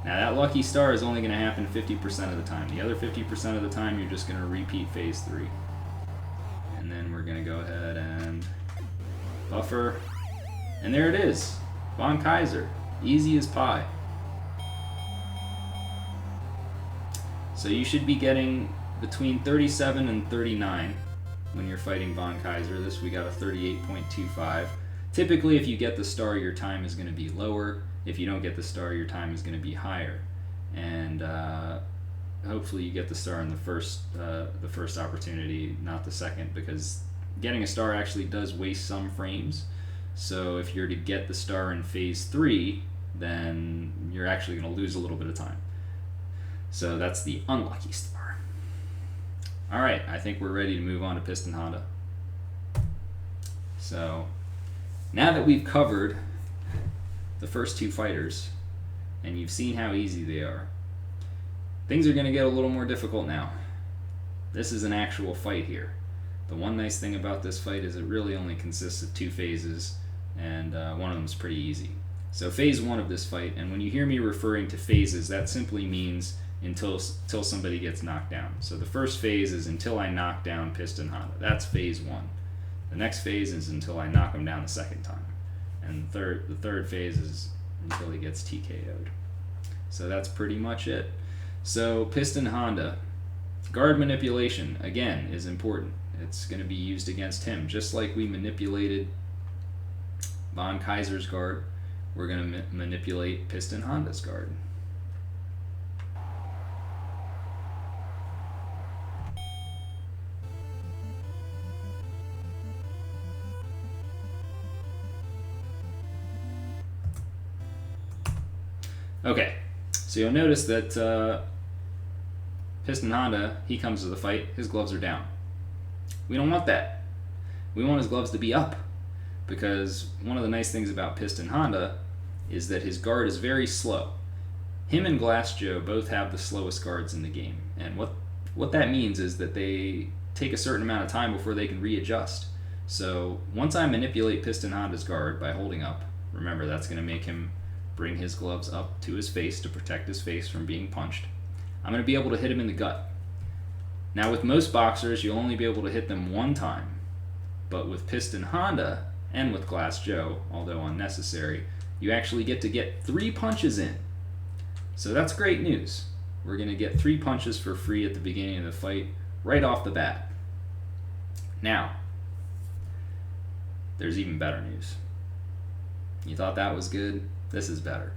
Now that lucky star is only going to happen 50% of the time. The other 50% of the time you're just going to repeat phase 3. And then we're going to go ahead and buffer. And there it is. Von Kaiser. Easy as pie. So you should be getting between 37 and 39 when you're fighting Von Kaiser. This we got a 38.25. Typically if you get the star, your time is going to be lower. If you don't get the star, your time is going to be higher. And hopefully you get the star in the first opportunity, not the second, because getting a star actually does waste some frames. So if you're to get the star in phase 3, then you're actually going to lose a little bit of time. So that's the unlucky star. Alright, I think we're ready to move on to Piston Honda. So now that we've covered the first 2 fighters and you've seen how easy they are, things are going to get a little more difficult now. This is an actual fight here. The one nice thing about this fight is it really only consists of 2 phases, and one of them is pretty easy. So phase 1 of this fight, and when you hear me referring to phases, that simply means until somebody gets knocked down. So the first phase is until I knock down Piston Honda. That's phase 1. The next phase is until I knock him down the second time. And the third phase is until he gets TKO'd. So that's pretty much it. So Piston Honda, guard manipulation, again, is important. It's going to be used against him. Just like we manipulated Von Kaiser's guard, we're going to manipulate Piston Honda's guard. Okay, so you'll notice that Piston Honda, he comes to the fight, his gloves are down. We don't want that. We want his gloves to be up, because one of the nice things about Piston Honda is that his guard is very slow. Him and Glass Joe both have the slowest guards in the game, and what that means is that they take a certain amount of time before they can readjust. So once I manipulate Piston Honda's guard by holding up, remember that's going to make him bring his gloves up to his face to protect his face from being punched. I'm going to be able to hit him in the gut. Now with most boxers, you'll only be able to hit them one time. But with Piston Honda and with Glass Joe, although unnecessary, you actually get to get 3 punches in. So that's great news. We're going to get 3 punches for free at the beginning of the fight, right off the bat. Now, there's even better news. You thought that was good? This is better.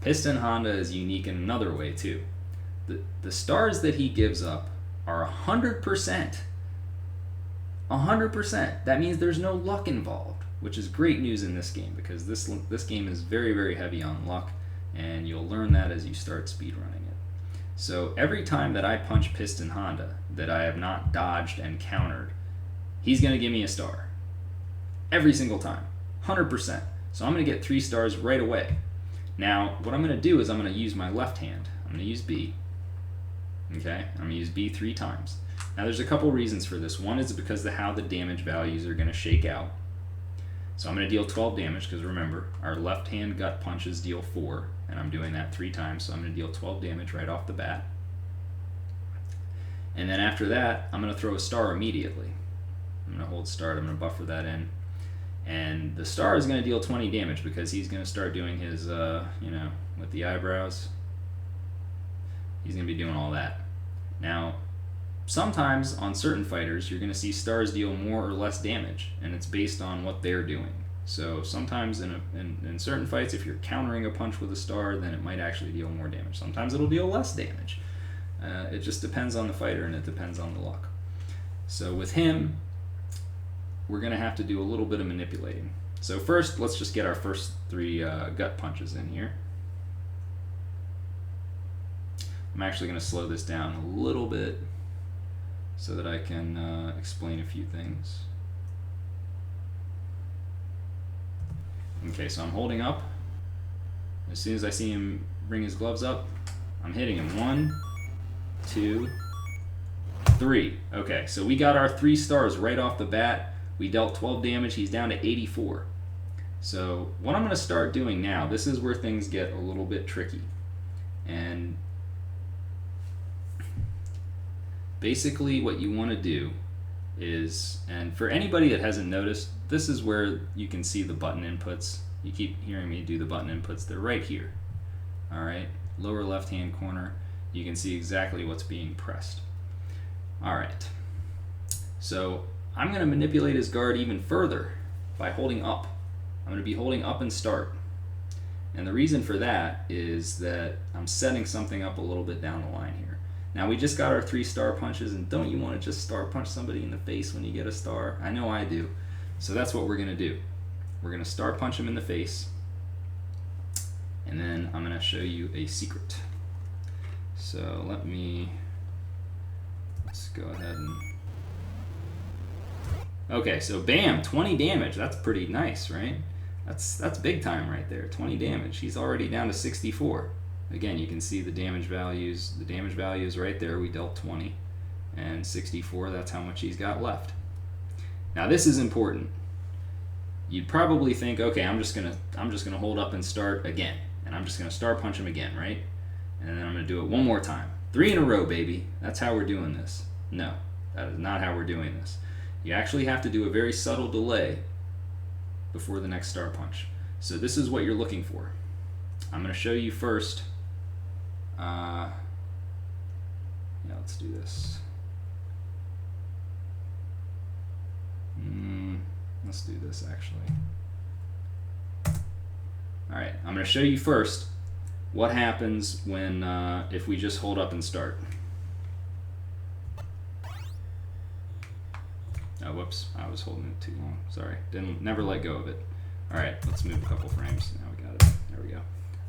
Piston Honda is unique in another way too. The stars that he gives up are 100%. 100%. That means there's no luck involved, which is great news in this game, because this game is very, very heavy on luck, and you'll learn that as you start speedrunning it. So every time that I punch Piston Honda that I have not dodged and countered, he's going to give me a star. Every single time. 100%. So I'm going to get 3 stars right away. Now, what I'm going to do is I'm going to use my left hand. I'm going to use B. Okay? I'm going to use B 3 times. Now, there's a couple reasons for this. One is because of how the damage values are going to shake out. So I'm going to deal 12 damage, because remember, our left hand gut punches deal 4, and I'm doing that 3 times, so I'm going to deal 12 damage right off the bat. And then after that, I'm going to throw a star immediately. I'm going to hold start, I'm going to buffer that in. And the star is going to deal 20 damage, because he's going to start doing his, with the eyebrows. He's going to be doing all that. Now, sometimes on certain fighters, you're going to see stars deal more or less damage, and it's based on what they're doing. So sometimes in certain fights, if you're countering a punch with a star, then it might actually deal more damage. Sometimes it'll deal less damage. It just depends on the fighter, and it depends on the luck. So with him, we're going to have to do a little bit of manipulating. So first, let's just get our first 3 gut punches in here. I'm actually going to slow this down a little bit so that I can explain a few things. Okay, so I'm holding up. As soon as I see him bring his gloves up, I'm hitting him. 1, 2, 3. Okay, so we got our 3 stars right off the bat. We dealt 12 damage, he's down to 84. So what I'm going to start doing now, this is where things get a little bit tricky. And basically what you want to do is, and for anybody that hasn't noticed, this is where you can see the button inputs. You keep hearing me do the button inputs, they're right here. Alright, lower left hand corner, you can see exactly what's being pressed. Alright, so I'm going to manipulate his guard even further by holding up. I'm going to be holding up and start. And the reason for that is that I'm setting something up a little bit down the line here. Now we just got our 3 star punches, and don't you want to just star punch somebody in the face when you get a star? I know I do. So that's what we're going to do. We're going to star punch him in the face, and then I'm going to show you a secret. So let's go ahead and... Okay, so bam, 20 damage. That's pretty nice, right? That's big time right there. 20 damage. He's already down to 64. Again, you can see the damage values. The damage values right there. We dealt 20 and 64. That's how much he's got left. Now this is important. You'd probably think, okay, I'm just gonna hold up and start again, and I'm just gonna star punch him again, right? And then I'm gonna do it one more time. 3 in a row, baby. That's how we're doing this. No, that is not how we're doing this. You actually have to do a very subtle delay before the next star punch. So this is what you're looking for. I'm going to show you first. Let's do this. Let's do this actually. Alright, I'm going to show you first what happens when if we just hold up and start. Oh, whoops, I was holding it too long. Sorry, never let go of it. All right, let's move a couple frames. Now we got it. There we go.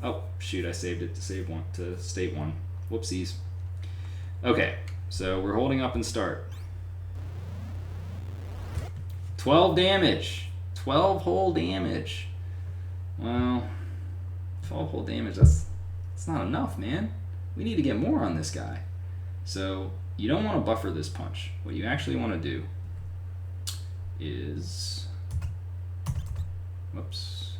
Oh, shoot, I saved it to state 1. Whoopsies. Okay, so we're holding up and start. 12 damage. 12 whole damage. Well, 12 whole damage, that's not enough, man. We need to get more on this guy. So you don't want to buffer this punch. What you actually want to do is, whoops,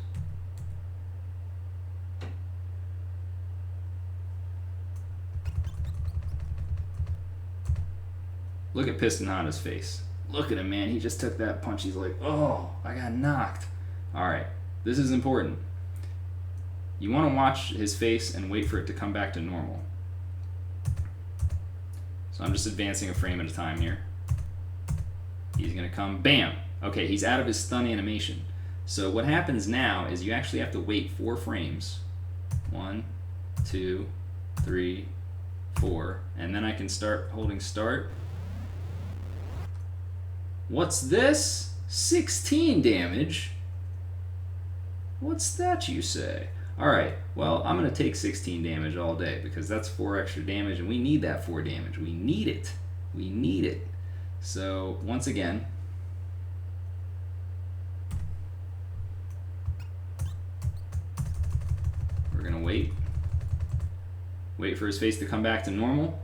Look at Piston Honda's face. Look at him, man. He just took that punch. He's like, oh, I got knocked. All right, this is important. You want to watch his face and wait for it to come back to normal. So I'm just advancing a frame at a time here. He's going to come, bam. Okay, he's out of his stun animation. So what happens now is you actually have to wait 4 frames. 1, 2, 3, 4. And then I can start holding start. What's this? 16 damage? What's that you say? Alright, well, I'm going to take 16 damage all day because that's 4 extra damage and we need that 4 damage. We need it. We need it. So, once again, we're going to wait. Wait for his face to come back to normal.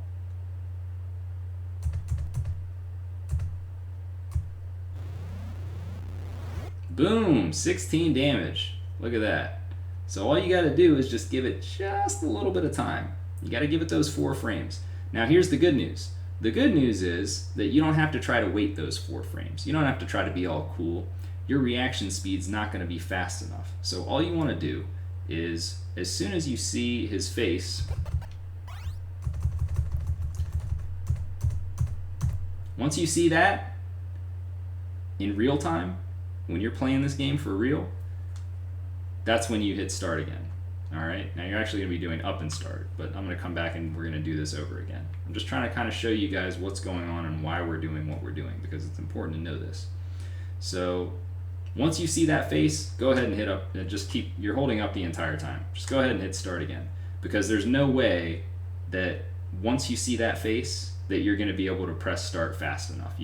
Boom! 16 damage. Look at that. So all you got to do is just give it just a little bit of time. You got to give it those 4 frames. Now here's the good news. The good news is that you don't have to try to wait those 4 frames. You don't have to try to be all cool. Your reaction speed's not going to be fast enough. So all you want to do is, as soon as you see his face, once you see that in real time, when you're playing this game for real, that's when you hit start again. All right, now you're actually going to be doing up and start, but I'm going to come back and we're going to do this over again. I'm just trying to kind of show you guys what's going on and why we're doing what we're doing because it's important to know this. So once you see that face, go ahead and hit up, and just keep, you're holding up the entire time. Just go ahead and hit start again because there's no way that once you see that face that you're going to be able to press start fast enough.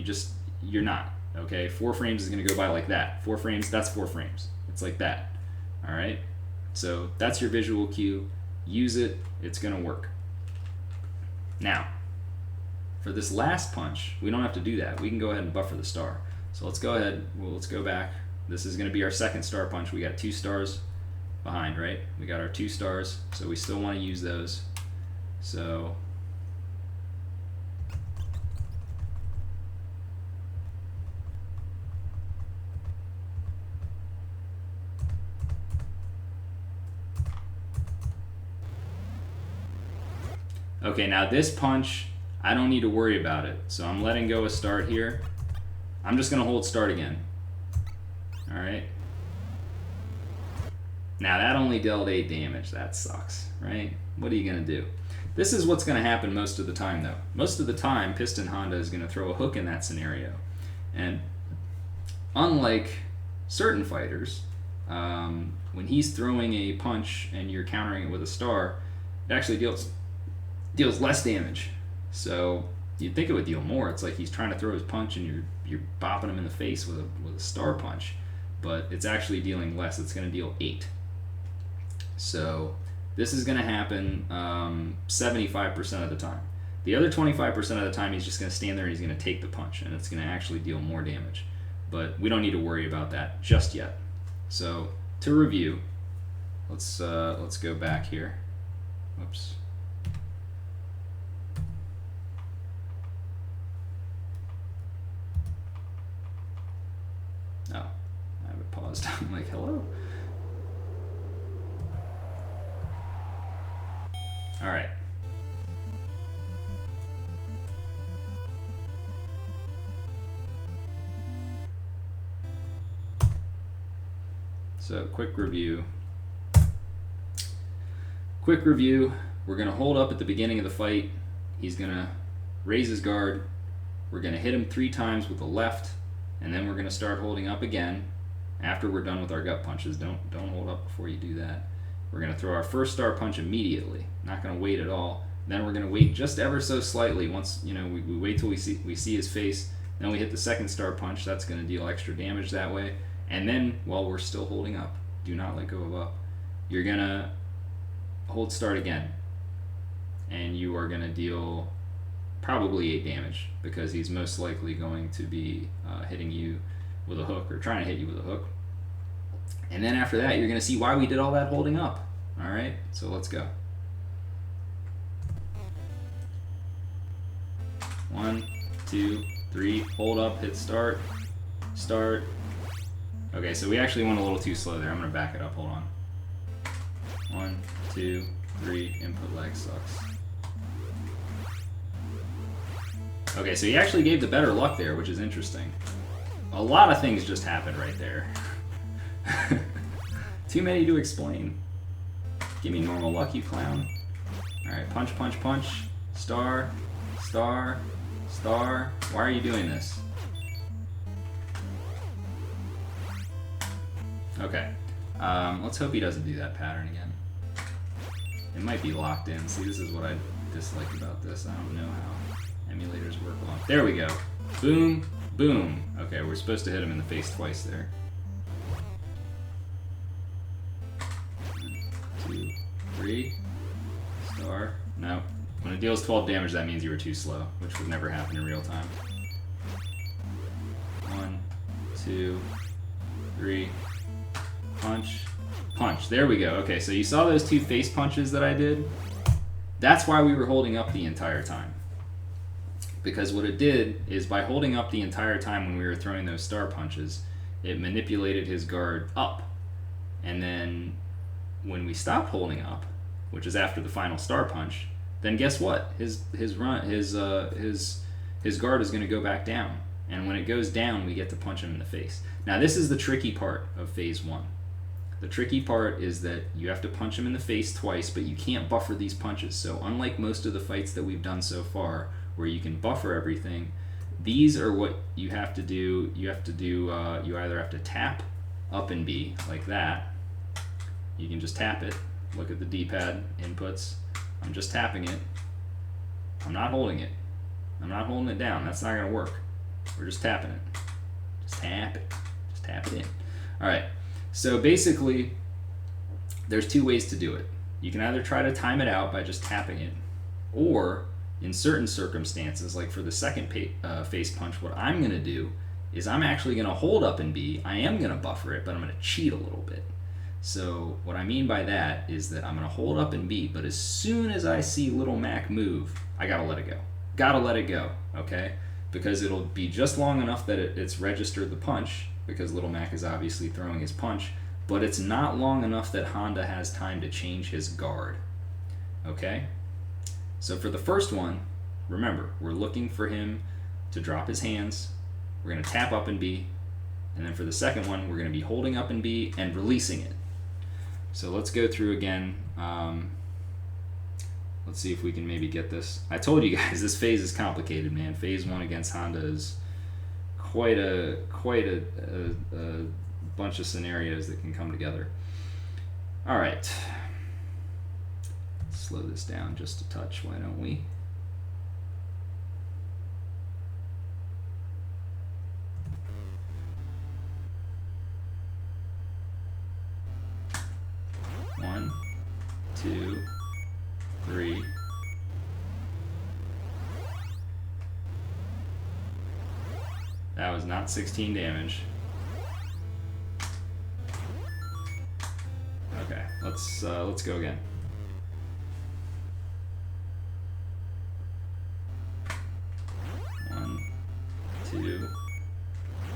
You're not, okay? 4 frames is going to go by like that. 4 frames, that's 4 frames. It's like that, all right? So that's your visual cue. Use it, it's gonna work. Now, for this last punch, we don't have to do that. We can go ahead and buffer the star. So let's go ahead, let's go back. This is gonna be our second star punch. We got 2 stars behind, right? We got our 2 stars, so we still wanna use those. So, okay, now this punch, I don't need to worry about it. So I'm letting go of start here. I'm just gonna hold start again. All right. Now that only dealt 8 damage. That sucks, right? What are you gonna do? This is what's gonna happen most of the time though. Most of the time, Piston Honda is gonna throw a hook in that scenario. And unlike certain fighters, when he's throwing a punch and you're countering it with a star, it actually deals less damage. So you'd think it would deal more. It's like he's trying to throw his punch and you're bopping him in the face with a star punch, but it's actually dealing less. It's going to deal 8. So this is going to happen 75% of the time. The other 25% of the time he's just going to stand there and he's going to take the punch and it's going to actually deal more damage. But we don't need to worry about that just yet. So to review, let's go back here. Whoops. Oh, I have it paused. I'm like, hello? All right. So, quick review. We're going to hold up at the beginning of the fight. He's going to raise his guard. We're going to hit him 3 times with the left. And then we're going to start holding up again after we're done with our gut punches. Don't hold up before you do that. We're going to throw our first star punch immediately. Not going to wait at all. Then we're going to wait just ever so slightly. Once we wait till we see his face. Then we hit the second star punch. That's going to deal extra damage that way. And then while we're still holding up, do not let go of up. You're going to hold start again. And you are going to deal probably 8 damage because he's most likely going to be hitting you with a hook or trying to hit you with a hook. And then after that, you're going to see why we did all that holding up. All right, so let's go. 1, 2, 3, hold up, hit start, start. Okay, so we actually went a little too slow there. I'm gonna back it up, hold on. 1, 2, 3, input lag sucks. Okay, so he actually gave the better luck there, which is interesting. A lot of things just happened right there. Too many to explain. Give me normal luck, you clown. Alright, punch, punch, punch. Star, star, star. Why are you doing this? Okay. Let's hope he doesn't do that pattern again. It might be locked in. See, this is what I dislike about this. I don't know how emulators work long. There we go. Boom, boom. Okay, we're supposed to hit him in the face twice there. 1, 2, 3. Star. No. When it deals 12 damage, that means you were too slow, which would never happen in real time. 1, 2, 3. Punch. Punch. There we go. Okay, so you saw those 2 face punches that I did? That's why we were holding up the entire time. Because what it did is by holding up the entire time when we were throwing those star punches, it manipulated his guard up. And then when we stopped holding up, which is after the final star punch, then guess what? His guard is going to go back down. And when it goes down, we get to punch him in the face. Now this is the tricky part of phase 1. The tricky part is that you have to punch him in the face twice, but you can't buffer these punches. So unlike most of the fights that we've done so far, where you can buffer everything, these are what you have to do. You either have to tap up and B like that. You can just tap it. Look at the D-pad inputs. I'm just tapping it. I'm not holding it. I'm not holding it down. That's not gonna work. We're just tapping it. Just tap it. Just tap it in. All right. So basically, there's 2 ways to do it. You can either try to time it out by just tapping it, or in certain circumstances, like for the second face punch, what I'm going to do is I'm actually going to hold up and B. I am going to buffer it, but I'm going to cheat a little bit. So what I mean by that is that I'm going to hold up and B, but as soon as I see Little Mac move, I got to let it go. Got to let it go, okay? Because it'll be just long enough that it's registered the punch, because Little Mac is obviously throwing his punch, but it's not long enough that Honda has time to change his guard. Okay? So for the first one, remember, we're looking for him to drop his hands. We're going to tap up and B. And then for the second one, we're going to be holding up and B and releasing it. So let's go through again. Let's see if we can maybe get this. I told you guys, this phase is complicated, man. Phase 1 against Honda is quite a bunch of scenarios that can come together. All right. Slow this down just a touch, why don't we? One, 2, 3. That was not 16 damage. Okay, let's go again. One, 2,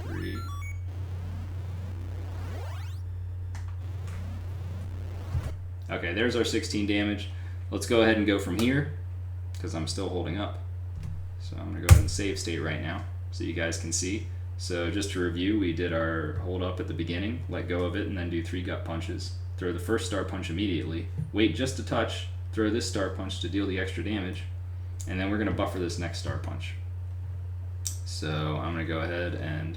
3. Okay, there's our 16 damage. Let's go ahead and go from here, because I'm still holding up. So I'm gonna go ahead and save state right now, so you guys can see. So just to review, we did our hold up at the beginning, let go of it, and then do 3 gut punches. Throw the first star punch immediately, wait just a touch, throw this star punch to deal the extra damage, and then we're gonna buffer this next star punch. So I'm gonna go ahead and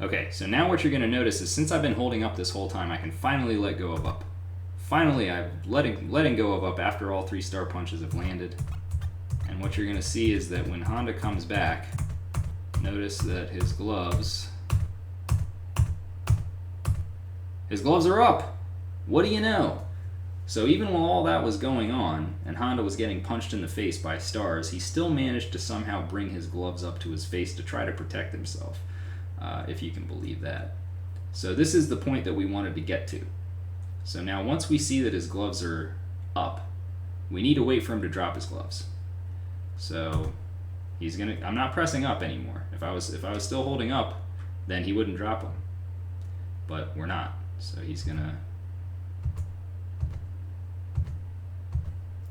okay, so now what you're going to notice is since I've been holding up this whole time, I can finally let go of up. Finally, I'm letting go of up after all 3 star punches have landed. And what you're going to see is that when Honda comes back, notice that his gloves are up. What do you know? So even while all that was going on, and Honda was getting punched in the face by stars, he still managed to somehow bring his gloves up to his face to try to protect himself. If you can believe that. So this is the point that we wanted to get to. So now once we see that his gloves are up, we need to wait for him to drop his gloves. So he's gonna, I'm not pressing up anymore. If I was still holding up, then he wouldn't drop them. But we're not. So he's gonna,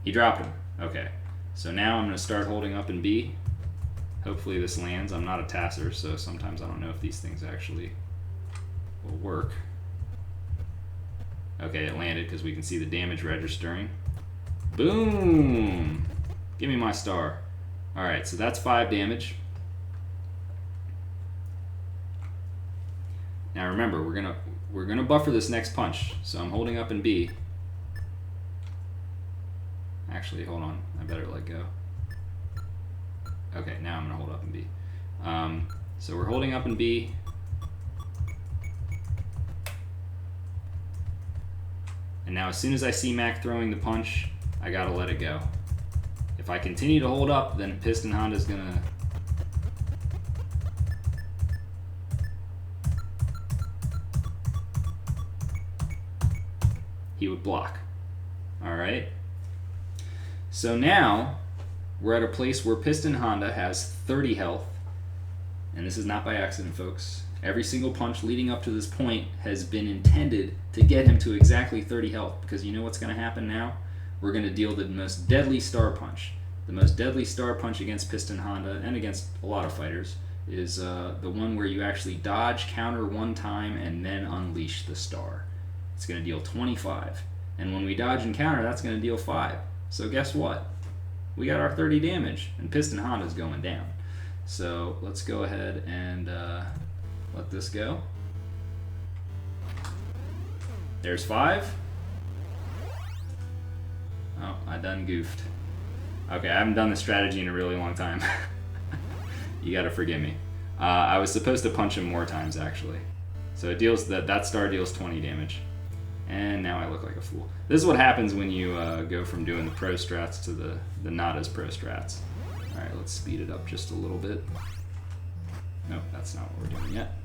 he dropped him. Okay. So now I'm gonna start holding up in B. Hopefully this lands. I'm not a tasser, so sometimes I don't know if these things actually will work. Okay, it landed because we can see the damage registering. Boom! Give me my star. Alright, so that's 5 damage. Now remember, we're gonna buffer this next punch. So I'm holding up in B. Actually, hold on. I better let go. Okay, now I'm gonna hold up in B. So we're holding up in B. And now as soon as I see Mac throwing the punch, I gotta let it go. If I continue to hold up, then Piston Honda's gonna... he would block. Alright? So now, we're at a place where Piston Honda has 30 health. And this is not by accident, folks. Every single punch leading up to this point has been intended to get him to exactly 30 health, because you know what's going to happen now? We're going to deal the most deadly star punch. The most deadly star punch against Piston Honda, and against a lot of fighters, is the one where you actually dodge, counter one time, and then unleash the star. It's going to deal 25. And when we dodge and counter, that's going to deal 5. So guess what? We got our 30 damage, and Piston Honda's going down. So let's go ahead and let this go. There's 5. Oh, I done goofed. Okay, I haven't done this strategy in a really long time. You gotta forgive me. I was supposed to punch him more times, actually. So it deals, that star deals 20 damage. And now I look like a fool. This is what happens when you go from doing the pro strats to the not as pro strats. Alright, let's speed it up just a little bit. Nope, that's not what we're doing yet.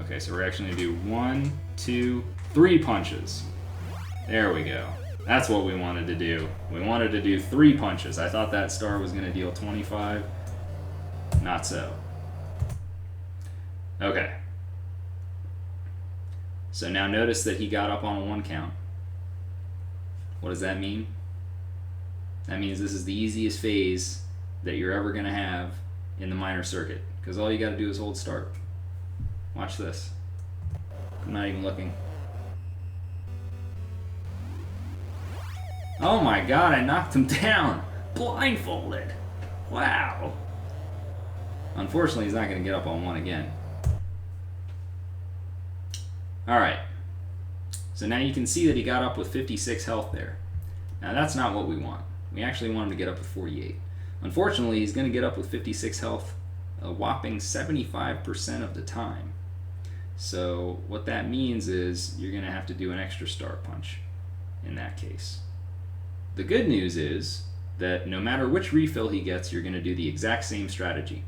Okay, so we're actually going to do 1, 2, 3 punches. There we go. That's what we wanted to do. We wanted to do 3 punches. I thought that star was going to deal 25. Not so. Okay. So now notice that he got up on a 1 count. What does that mean? That means this is the easiest phase that you're ever going to have in the minor circuit, because all you got to do is hold start. Watch this. I'm not even looking. Oh my god, I knocked him down! Blindfolded! Wow! Unfortunately, he's not going to get up on 1 again. Alright. So now you can see that he got up with 56 health there. Now that's not what we want. We actually want him to get up with 48. Unfortunately, he's going to get up with 56 health a whopping 75% of the time. So what that means is you're going to have to do an extra star punch in that case. The good news is that no matter which refill he gets, you're going to do the exact same strategy.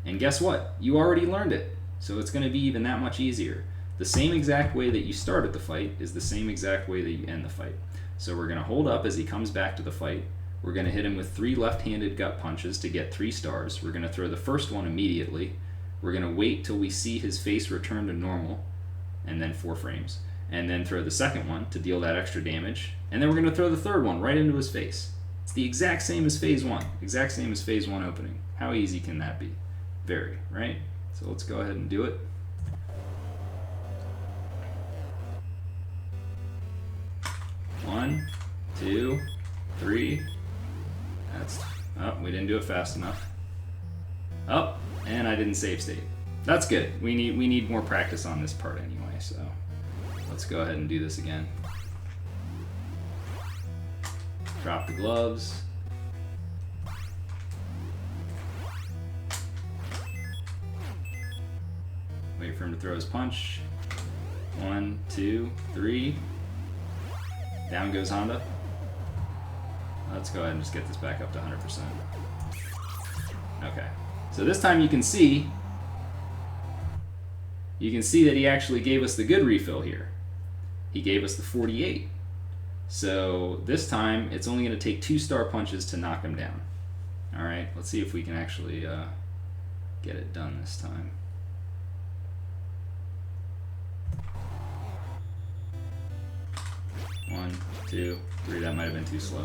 And guess what? You already learned it. So it's going to be even that much easier. The same exact way that you started the fight is the same exact way that you end the fight. So we're going to hold up as he comes back to the fight. We're going to hit him with 3 left-handed gut punches to get 3 stars. We're going to throw the first one immediately. We're going to wait till we see his face return to normal, and then 4 frames. And then throw the second one to deal that extra damage. And then we're going to throw the third one right into his face. It's the exact same as phase 1. Exact same as phase 1 opening. How easy can that be? Very, right? So let's go ahead and do it. One, 2, 3. That's, oh, we didn't do it fast enough. Oh, and I didn't save state. That's good. We need more practice on this part anyway, so let's go ahead and do this again. Drop the gloves. Wait for him to throw his punch. 1, 2, 3. Down goes Honda. Let's go ahead and just get this back up to 100%. Okay. So this time you can see you can see that he actually gave us the good refill here. He gave us the 48. So this time, it's only going to take 2 star punches to knock him down. All right, let's see if we can actually get it done this time. One, two, three. That might have been too slow.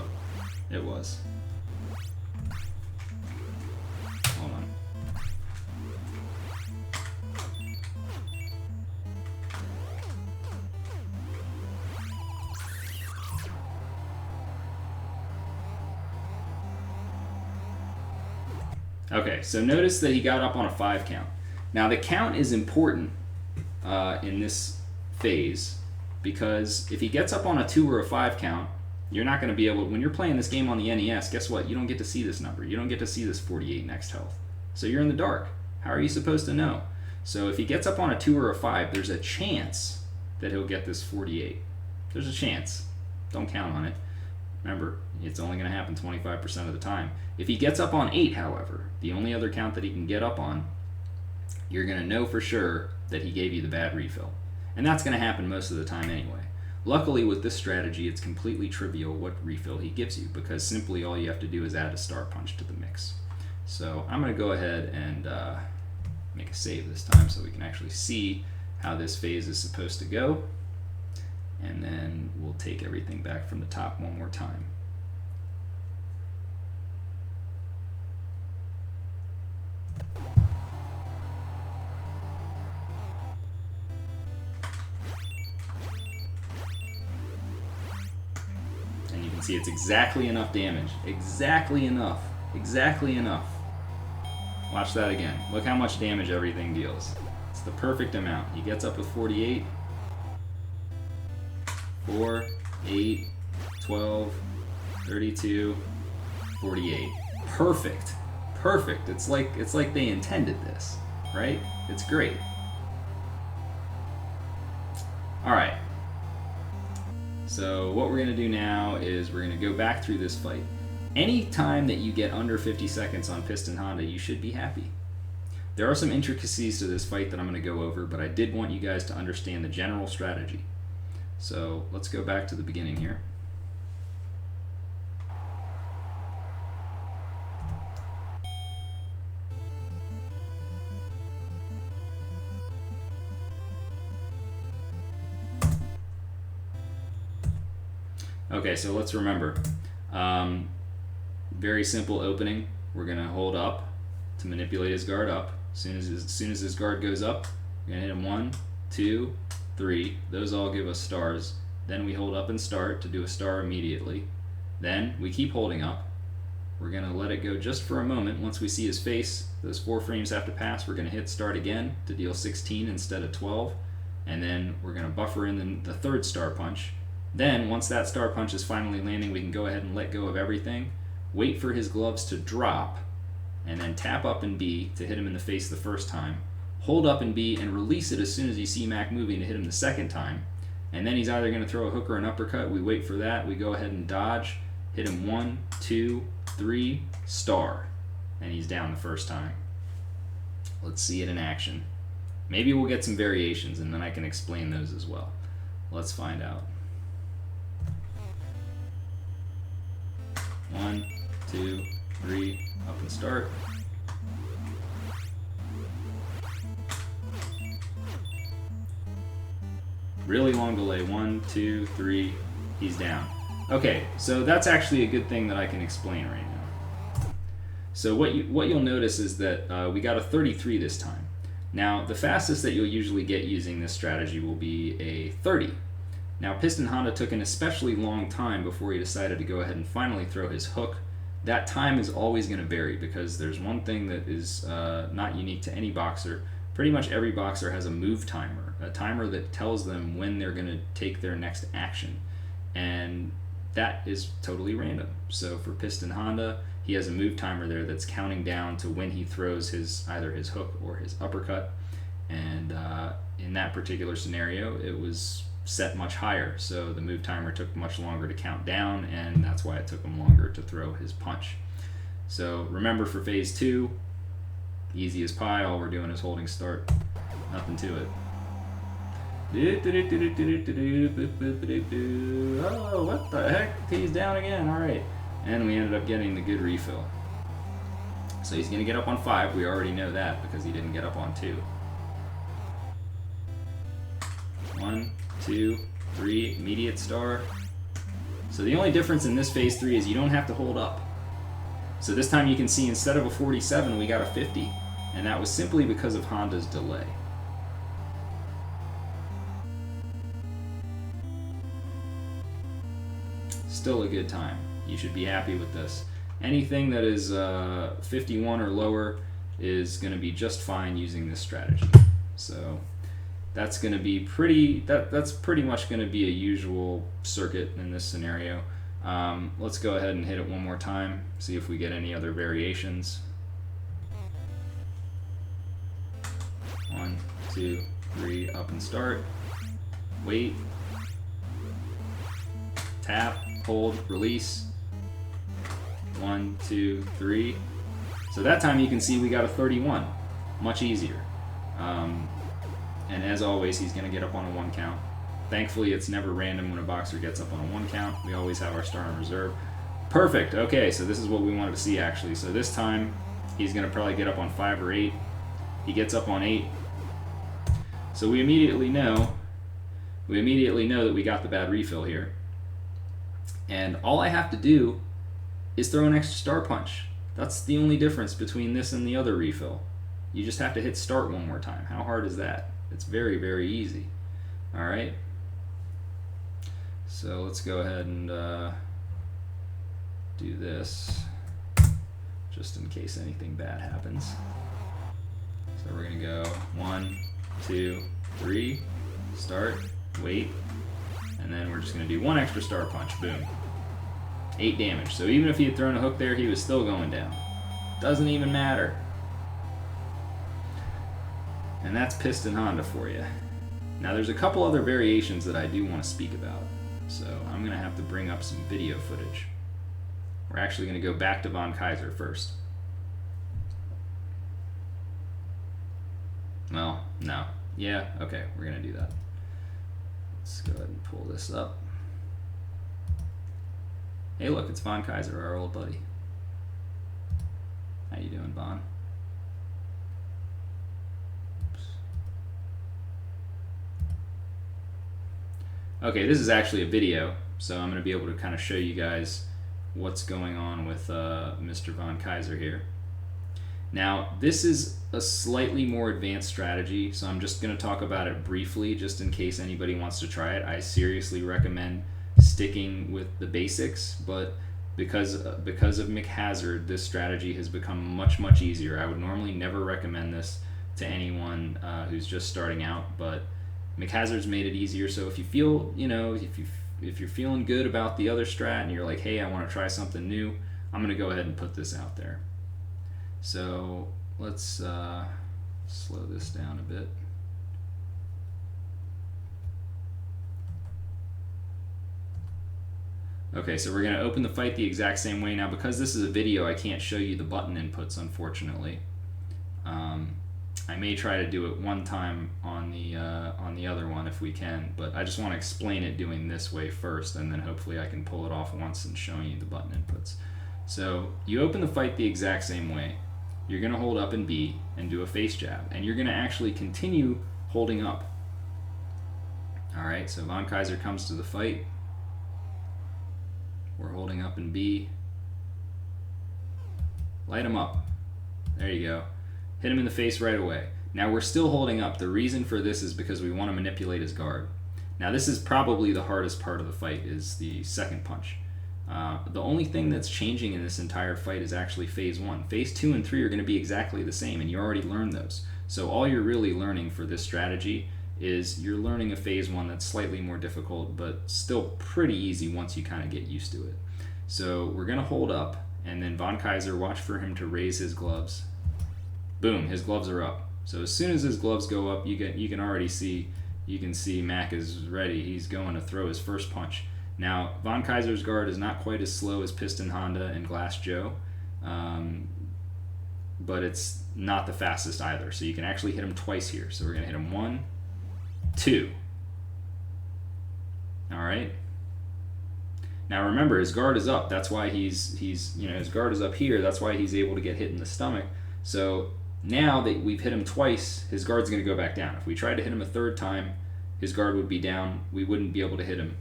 It was. Hold on. Okay, so notice that he got up on a 5 count. Now the count is important in this phase, because if he gets up on a 2 or a 5 count, you're not going to be able, when you're playing this game on the NES, guess what? You don't get to see this number. You don't get to see this 48 next health. So you're in the dark. How are you supposed to know? So if he gets up on a 2 or a 5, there's a chance that he'll get this 48. There's a chance. Don't count on it. Remember, it's only going to happen 25% of the time. If he gets up on 8, however, the only other count that he can get up on, you're going to know for sure that he gave you the bad refill. And that's going to happen most of the time anyway. Luckily, with this strategy, it's completely trivial what refill he gives you, because simply all you have to do is add a star punch to the mix. So I'm going to go ahead and make a save this time so we can actually see how this phase is supposed to go. And then we'll take everything back from the top one more time. And you can see it's exactly enough damage. Exactly enough. Exactly enough. Watch that again. Look how much damage everything deals. It's the perfect amount. He gets up with 48. 4, 8, 12, 32, 48. Perfect. Perfect. It's like they intended this, right? It's great. All right. So what we're going to do now is we're going to go back through this fight. Any time that you get under 50 seconds on Piston Honda, you should be happy. There are some intricacies to this fight that I'm going to go over, but I did want you guys to understand the general strategy. So let's go back to the beginning here. Okay, so let's remember. Very simple opening. We're going to hold up to manipulate his guard up. As soon as his guard goes up, we're going to hit him 1, 2, 3. Those all give us stars. Then we hold up and start to do a star immediately. Then we keep holding up. We're going to let it go just for a moment. Once we see his face, those 4 frames have to pass. We're going to hit start again to deal 16 instead of 12. And then we're going to buffer in the 3rd star punch. Then once that star punch is finally landing, we can go ahead and let go of everything. Wait for his gloves to drop. And then tap up and B to hit him in the face the first time. Hold up and B and release it as soon as you see Mac moving to hit him the second time. And then he's either going to throw a hook or an uppercut. We wait for that. We go ahead and dodge. Hit him 1, 2, 3, star. And he's down the first time. Let's see it in action. Maybe we'll get some variations and then I can explain those as well. Let's find out. 1, 2, 3, up and start. Really long delay. 1, 2, 3, he's down. Okay, so that's actually a good thing that I can explain right now. So what you'll notice is that we got a 33 this time. Now the fastest that you'll usually get using this strategy will be a 30. Now Piston Honda took an especially long time before he decided to go ahead and finally throw his hook. That time is always going to vary because there's one thing that is not unique to any boxer. Pretty much every boxer has a move timer, a timer that tells them when they're going to take their next action. And that is totally random. So for Piston Honda, he has a move timer there that's counting down to when he throws either his hook or his uppercut. And in that particular scenario, it was set much higher. So the move timer took much longer to count down, and that's why it took him longer to throw his punch. So remember, for phase 2, easy as pie, all we're doing is holding start. Nothing to it. Oh, what the heck? He's down again. All right. And we ended up getting the good refill. So he's going to get up on 5. We already know that because he didn't get up on 2. 1, 2, 3, immediate star. So the only difference in this phase 3 is you don't have to hold up. So this time you can see instead of a 47, we got a 50. And that was simply because of Honda's delay. Still a good time. You should be happy with this. Anything that is 51 or lower is going to be just fine using this strategy. So that's going to be that's pretty much going to be a usual circuit in this scenario. Let's go ahead and hit it one more time, see if we get any other variations. 1, 2, 3, up and start. Wait. Tap, hold, release. 1, 2, 3. So that time you can see we got a 31. Much easier. And as always, he's going to get up on a 1 count. Thankfully, it's never random when a boxer gets up on a 1 count. We always have our star in reserve. Perfect. Okay, so this is what we wanted to see, actually. So this time, he's going to probably get up on 5 or 8. He gets up on 8. So we immediately know that we got the bad refill here. And all I have to do is throw an extra star punch. That's the only difference between this and the other refill. You just have to hit start one more time. How hard is that? It's very, very easy. All right. So let's go ahead and do this, just in case anything bad happens. So we're gonna go 1, 2, 3, start, wait, and then we're just gonna do 1 extra star punch. Boom. 8 damage. So even if he had thrown a hook there, he was still going down. Doesn't even matter. And that's Piston Honda for you. Now there's a couple other variations that I do want to speak about. So I'm going to have to bring up some video footage. We're actually going to go back to Von Kaiser first. Well, no. Yeah, okay, we're going to do that. Let's go ahead and pull this up. Hey look, it's Von Kaiser, our old buddy. How you doing, Von? Okay, this is actually a video, so I'm going to be able to kind of show you guys what's going on with Mr. Von Kaiser here. Now, this is a slightly more advanced strategy, so I'm just going to talk about it briefly, just in case anybody wants to try it. I seriously recommend sticking with the basics, but because of Mick Hazard, this strategy has become much, much easier. I would normally never recommend this to anyone who's just starting out, but Mick Hazard's made it easier. So if you feel, if you're feeling good about the other strat and you're like, hey, I want to try something new, I'm going to go ahead and put this out there. So let's slow this down a bit. Okay, so we're going to open the fight the exact same way. Now, because this is a video, I can't show you the button inputs, unfortunately. I may try to do it one time on the other one if we can, but I just want to explain it doing this way first, and then hopefully I can pull it off once and showing you the button inputs. So you open the fight the exact same way. You're going to hold up and B and do a face jab, and you're going to actually continue holding up. All right, so Von Kaiser comes to the fight. We're holding up in B. Light him up. There you go. Hit him in the face right away. Now we're still holding up. The reason for this is because we want to manipulate his guard. Now this is probably the hardest part of the fight, is the second punch. The only thing that's changing in this entire fight is actually phase 1. Phase 2 and 3 are going to be exactly the same, and you already learned those. So all you're really learning for this strategy is you're learning a phase 1 that's slightly more difficult, but still pretty easy once you kind of get used to it. So we're going to hold up, and then Von Kaiser, watch for him to raise his gloves. Boom, his gloves are up. So as soon as his gloves go up, you can already see, you can see Mac is ready. He's going to throw his first punch. Now, Von Kaiser's guard is not quite as slow as Piston Honda and Glass Joe, but it's not the fastest either. So you can actually hit him twice here. So we're going to hit him 1, 2. All right. Now remember, his guard is up. That's why he's his guard is up here. That's why he's able to get hit in the stomach. So now that we've hit him twice, his guard's going to go back down. If we tried to hit him a third time, his guard would be down. We wouldn't be able to hit him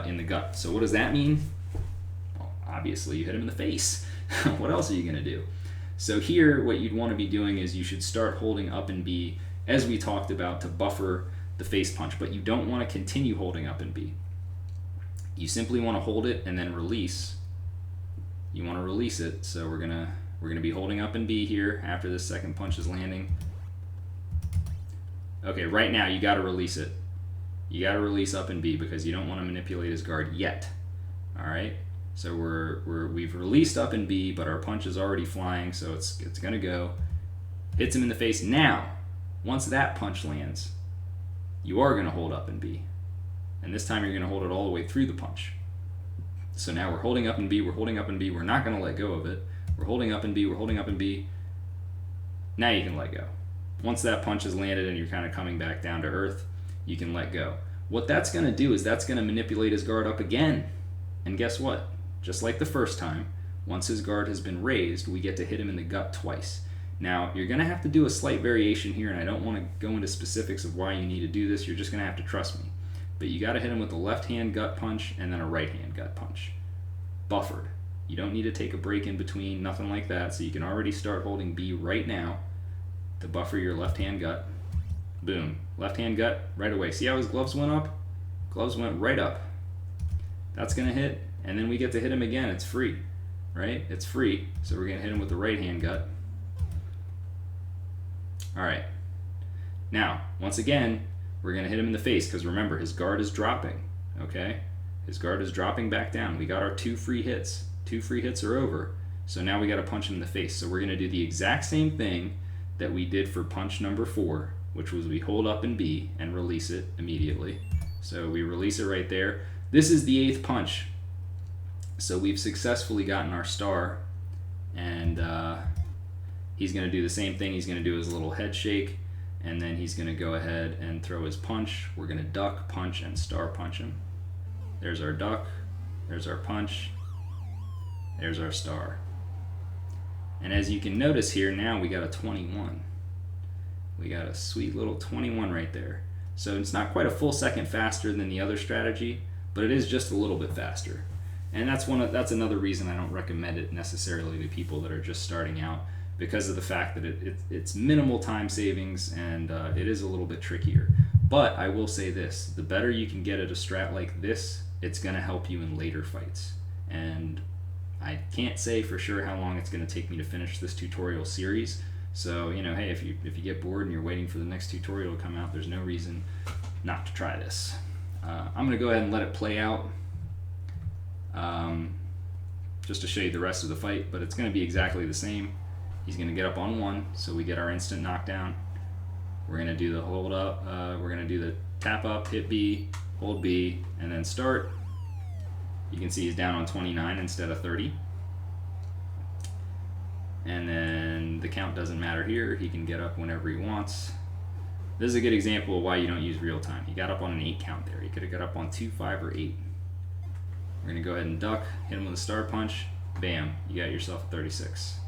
in the gut. So what does that mean? Well, obviously you hit him in the face. What else are you going to do? So here, what you'd want to be doing is you should start holding up and B, as we talked about, to buffer the face punch. But you don't want to continue holding up and B. You simply want to hold it and then release. You want to release it. So we're gonna be holding up and B here after this second punch is landing. Okay, right now you got to release it. You got to release up and B because you don't want to manipulate his guard yet. All right. So we've released up and B, but our punch is already flying, so it's gonna go. Hits him in the face. Now, once that punch lands, you are gonna hold up and B. And this time you're going to hold it all the way through the punch. So now we're holding up and B, we're holding up and B, we're not going to let go of it. We're holding up and B, we're holding up and B. Now you can let go. Once that punch is landed and you're kind of coming back down to earth, you can let go. What that's going to do is that's going to manipulate his guard up again. And guess what? Just like the first time, once his guard has been raised, we get to hit him in the gut twice. Now, you're going to have to do a slight variation here, and I don't want to go into specifics of why you need to do this. You're just going to have to trust me. But you got to hit him with a left hand gut punch and then a right hand gut punch. Buffered. You don't need to take a break in between, nothing like that. So you can already start holding B right now to buffer your left hand gut. Boom. Left hand gut right away. See how his gloves went up? Gloves went right up. That's going to hit, and then we get to hit him again. It's free, right? It's free. So we're going to hit him with the right hand gut. All right. Now, once again, we're going to hit him in the face because remember, his guard is dropping, okay? His guard is dropping back down. We got our 2 free hits. 2 free hits are over. So now we got to punch him in the face. So we're going to do the exact same thing that we did for punch number 4, which was we hold up and B and release it immediately. So we release it right there. This is the 8th punch. So we've successfully gotten our star, and he's going to do the same thing. He's going to do his little head shake. And then he's going to go ahead and throw his punch. We're going to duck, punch, and star punch him. There's our duck. There's our punch. There's our star. And as you can notice here, now we got a 21. We got a sweet little 21 right there. So it's not quite a full second faster than the other strategy, but it is just a little bit faster. And that's another reason I don't recommend it necessarily to people that are just starting out, because of the fact that it's minimal time savings and it is a little bit trickier. But I will say this, the better you can get at a strat like this, it's going to help you in later fights. And I can't say for sure how long it's going to take me to finish this tutorial series. So, hey, if you get bored and you're waiting for the next tutorial to come out, there's no reason not to try this. I'm going to go ahead and let it play out just to show you the rest of the fight, but it's going to be exactly the same. He's going to get up on 1, so we get our instant knockdown. We're going to do the hold up, we're going to do the tap up, hit B, hold B, and then start. You can see he's down on 29 instead of 30. And then the count doesn't matter here. He can get up whenever he wants. This is a good example of why you don't use real time. He got up on an 8 count there. He could have got up on 2, 5, or 8. We're going to go ahead and duck, hit him with a star punch. Bam, you got yourself a 36.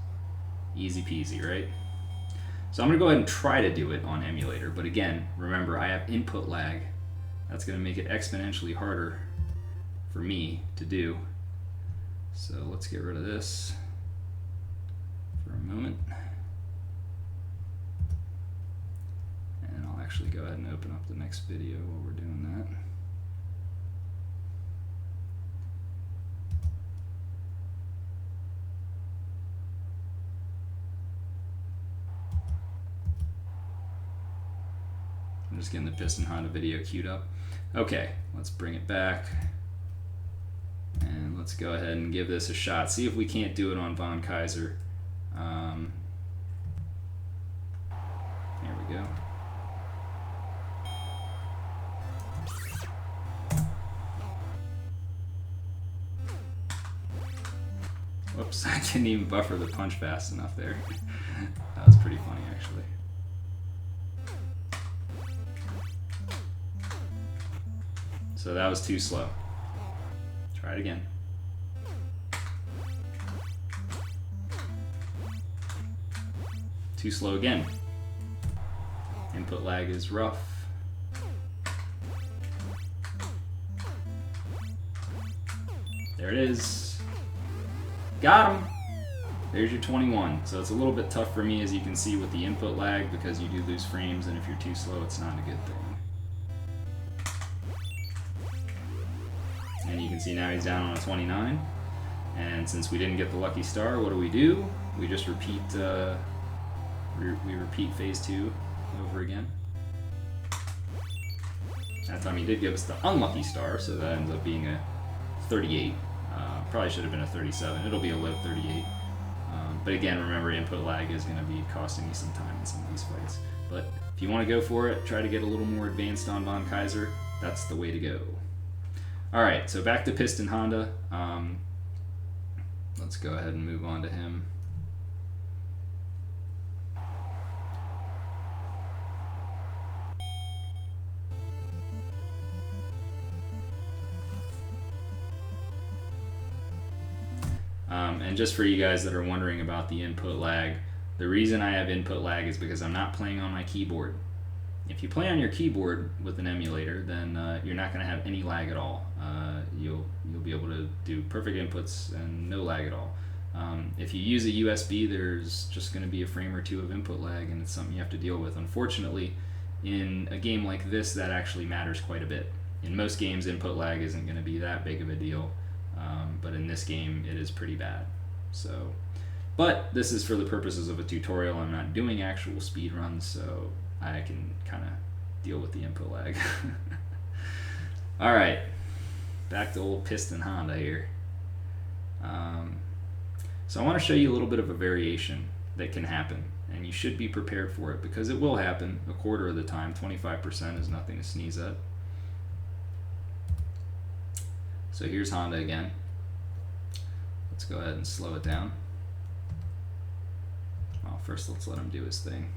Easy peasy, right? So I'm going to go ahead and try to do it on emulator, but again, remember I have input lag. That's going to make it exponentially harder for me to do. So let's get rid of this for a moment. And I'll actually go ahead and open up the next video while we're doing that. I'm just getting the Piston Honda video queued up. Okay, let's bring it back. And let's go ahead and give this a shot. See if we can't do it on Von Kaiser. There we go. Whoops, I didn't even buffer the punch fast enough there. That was pretty funny, actually. So that was too slow. Try it again. Too slow again. Input lag is rough. There it is. Got him! There's your 21. So it's a little bit tough for me, as you can see, with the input lag, because you do lose frames, and if you're too slow, it's not a good thing. And you can see now he's down on a 29. And since we didn't get the lucky star, what do? We just repeat, we repeat phase 2 over again. That time he did give us the unlucky star, so that ends up being a 38. Probably should have been a 37. It'll be a low 38. But again, remember, input lag is going to be costing me some time in some of these fights. But if you want to go for it, try to get a little more advanced on Von Kaiser. That's the way to go. Alright, so back to Piston Honda. Let's go ahead and move on to him. And just for you guys that are wondering about the input lag, the reason I have input lag is because I'm not playing on my keyboard. If you play on your keyboard with an emulator, then you're not going to have any lag at all. You'll be able to do perfect inputs and no lag at all. If you use a USB, there's just going to be a frame or two of input lag, and it's something you have to deal with. Unfortunately, in a game like this, that actually matters quite a bit. In most games, input lag isn't going to be that big of a deal, but in this game, it is pretty bad. So, but this is for the purposes of a tutorial. I'm not doing actual speed runs, so I can kind of deal with the input lag. Alright, back to old Piston Honda here. So I want to show you a little bit of a variation that can happen, and you should be prepared for it, because it will happen a quarter of the time. 25% is nothing to sneeze at. So here's Honda again. Let's go ahead and slow it down. Well, first let's let him do his thing,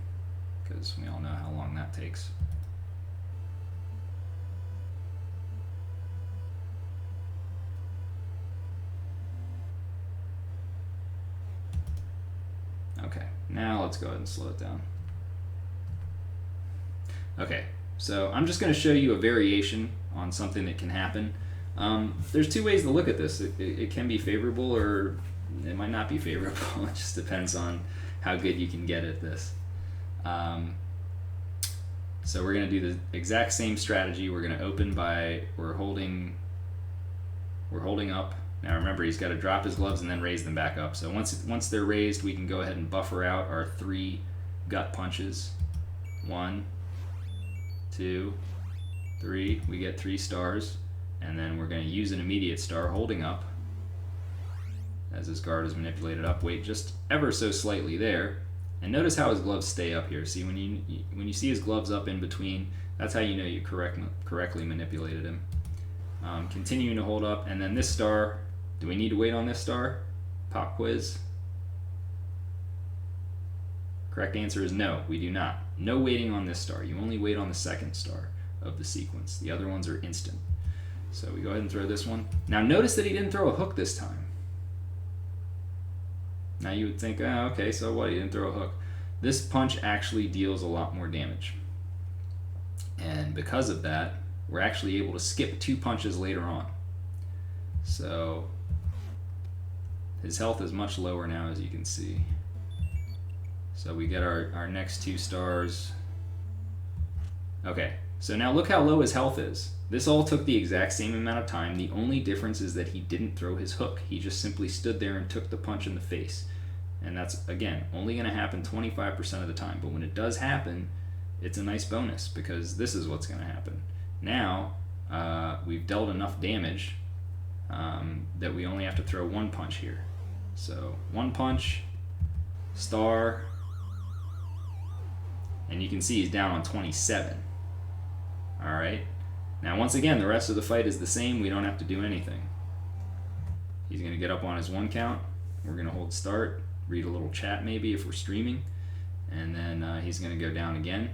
because we all know how long that takes. Okay, now let's go ahead and slow it down. Okay, so I'm just going to show you a variation on something that can happen. There's two ways to look at this. It can be favorable, or it might not be favorable. It just depends on how good you can get at this. So we're going to do the exact same strategy. We're going to open by, we're holding up. Now remember, he's got to drop his gloves and then raise them back up. So once they're raised, we can go ahead and buffer out our 3 gut punches. 1, 2, 3. We get 3 stars. And then we're going to use an immediate star holding up as his guard is manipulated up. Wait just ever so slightly there. And notice how his gloves stay up here. See, when you see his gloves up in between, that's how you know you correctly manipulated him. Continuing to hold up, and then this star. Do we need to wait on this star? Pop quiz. Correct answer is no, we do not. No waiting on this star. You only wait on the second star of the sequence. The other ones are instant. So we go ahead and throw this one. Now notice that he didn't throw a hook this time. Now you would think, oh, okay, so what? He didn't throw a hook. This punch actually deals a lot more damage. And because of that, we're actually able to skip 2 punches later on. So his health is much lower now, as you can see. So we get our next 2 stars. Okay, so now look how low his health is. This all took the exact same amount of time. The only difference is that he didn't throw his hook. He just simply stood there and took the punch in the face. And that's, again, only going to happen 25% of the time. But when it does happen, it's a nice bonus, because this is what's going to happen. Now, we've dealt enough damage that we only have to throw 1 punch here. So 1 punch, star, and you can see he's down on 27. All right. Now, once again, the rest of the fight is the same. We don't have to do anything. He's going to get up on his 1 count. We're going to hold start, read a little chat maybe if we're streaming, and then he's going to go down again.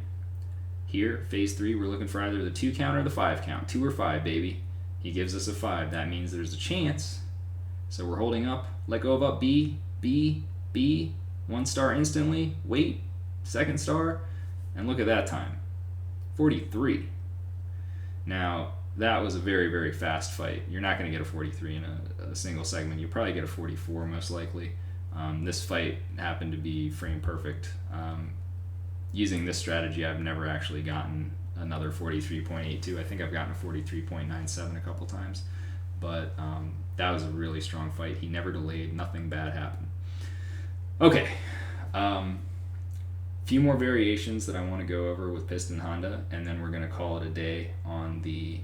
Here, phase 3, we're looking for either the 2 count or the 5 count. 2 or 5, baby. He gives us a 5. That means there's a chance. So we're holding up. Let go of up B, B, B. 1 star instantly. Wait. 2nd star. And look at that time. 43. Now, that was a very, very fast fight. You're not going to get a 43 in a single segment. You'll probably get a 44 most likely. This fight happened to be frame perfect. Using this strategy, I've never actually gotten another 43.82. I think I've gotten a 43.97 a couple times. But that was a really strong fight. He never delayed. Nothing bad happened. Okay. Few more variations that I want to go over with Piston Honda, and then we're going to call it a day on the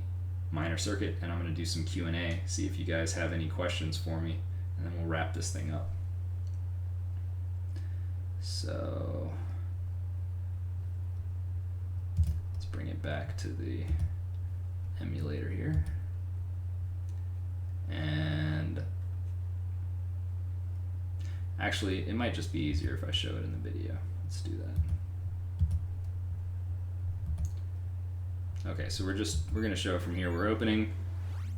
minor circuit, and I'm going to do some Q&A, see if you guys have any questions for me, and then we'll wrap this thing up. So let's bring it back to the emulator here. And actually, it might just be easier if I show it in the video. Let's do that. Okay, so we're going to show it from here. We're opening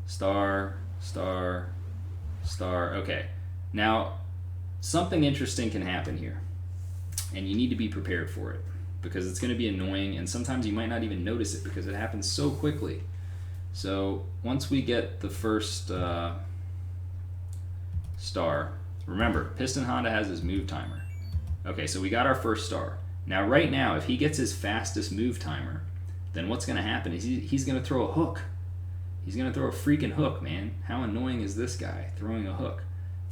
star, star, star. Okay, now something interesting can happen here, and you need to be prepared for it because it's going to be annoying, and sometimes you might not even notice it because it happens so quickly. So once we get the first star, remember, Piston Honda has his move timer. Okay, so we got our first star. Now, right now, if he gets his fastest move timer, then what's going to happen is he's going to throw a hook. He's going to throw a freaking hook, man. How annoying is this guy throwing a hook?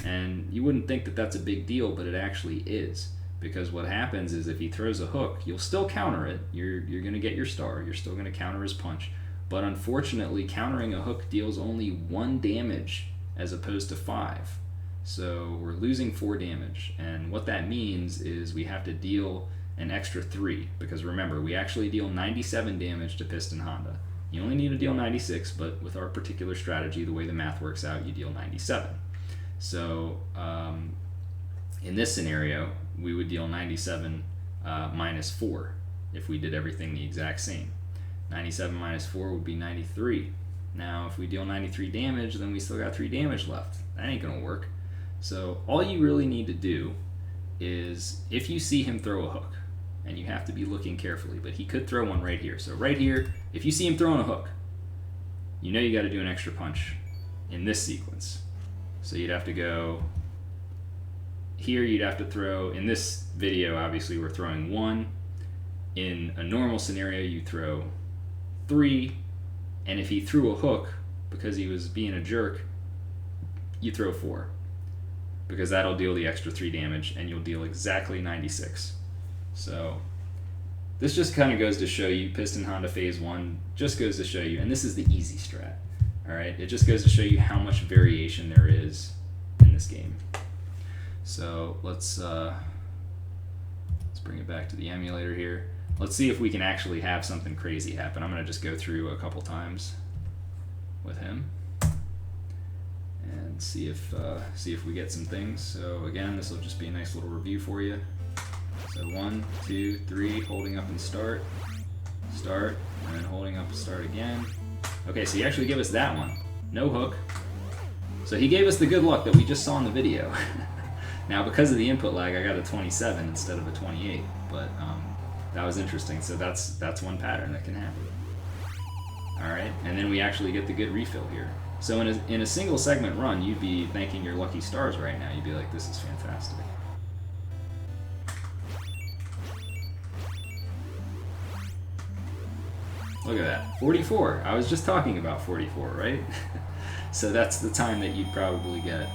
And you wouldn't think that that's a big deal, but it actually is. Because what happens is if he throws a hook, you'll still counter it. You're going to get your star. You're still going to counter his punch. But unfortunately, countering a hook deals only 1 damage as opposed to 5. So we're losing 4 damage, and what that means is we have to deal an extra 3, because remember, we actually deal 97 damage to Piston Honda. You only need to deal 96, but with our particular strategy, the way the math works out, you deal 97. So in this scenario, we would deal 97 minus 4 if we did everything the exact same. 97 minus 4 would be 93. Now, if we deal 93 damage, then we still got 3 damage left. That ain't gonna work. So all you really need to do is, if you see him throw a hook, and you have to be looking carefully, but he could throw one right here. So right here, if you see him throwing a hook, you know you got to do an extra punch in this sequence. So you'd have to go here, you'd have to throw, in this video, obviously we're throwing 1. In a normal scenario, you throw 3, and if he threw a hook because he was being a jerk, you throw 4. Because that'll deal the extra 3 damage, and you'll deal exactly 96. So this just kind of goes to show you, Piston Honda Phase 1 just goes to show you, and this is the easy strat, all right? It just goes to show you how much variation there is in this game. So let's bring it back to the emulator here. Let's see if we can actually have something crazy happen. I'm going to just go through a couple times with him and see if we get some things. So again, this will just be a nice little review for you. So 1, 2, 3, holding up and start, and then holding up and start again. Okay, so he actually gave us that one. No hook. So he gave us the good luck that we just saw in the video. Now, because of the input lag, I got a 27 instead of a 28, but that was interesting. So that's one pattern that can happen. All right, and then we actually get the good refill here. So in a single segment run, you'd be thanking your lucky stars right now. You'd be like, this is fantastic. Look at that, 44. I was just talking about 44, right? So that's the time that you'd probably get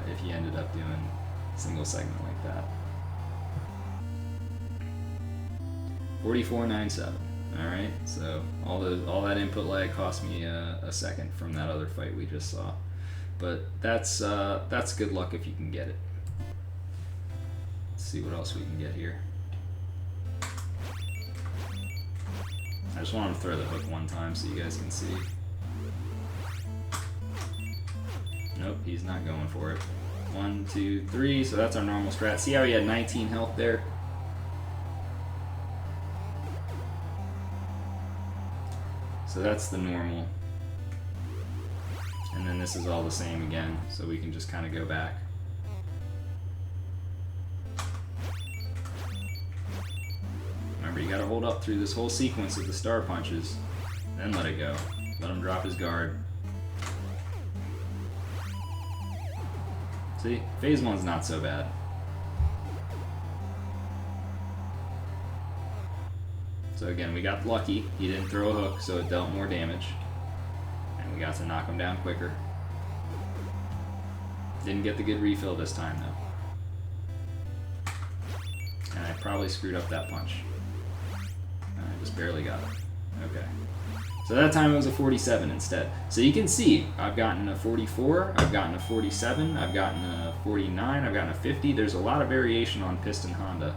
if you ended up doing a single segment like that. 44.97. All right, so all that input lag cost me a second from that other fight we just saw, but that's good luck if you can get it. Let's see what else we can get here. I just want to throw the hook one time so you guys can see. Nope, he's not going for it. 1, 2, 3, so that's our normal strat. See how he had 19 health there? So that's the normal. And then this is all the same again, so we can just kind of go back. Remember, you gotta hold up through this whole sequence of the star punches, then let it go. Let him drop his guard. See, phase one's not so bad. So again, we got lucky. He didn't throw a hook, so it dealt more damage. And we got to knock him down quicker. Didn't get the good refill this time, though. And I probably screwed up that punch. I just barely got it. Okay. So that time it was a 47 instead. So you can see, I've gotten a 44, I've gotten a 47, I've gotten a 49, I've gotten a 50. There's a lot of variation on Piston Honda,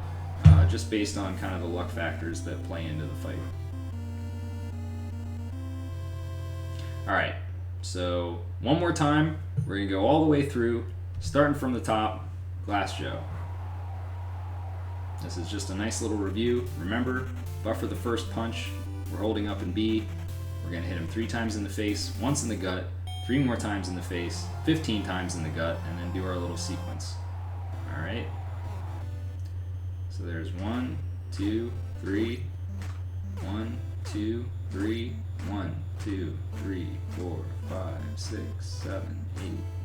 just based on kind of the luck factors that play into the fight. Alright, so one more time, we're going to go all the way through, starting from the top, Glass Joe. This is just a nice little review. Remember, buffer the first punch, we're holding up in B, we're going to hit him 3 times in the face, once in the gut, 3 more times in the face, 15 times in the gut, and then do our little sequence. Alright? So there's 1, 2, 3, 1, 2, 3, 1, 2, 3, 4, 5, 6, 7, 8,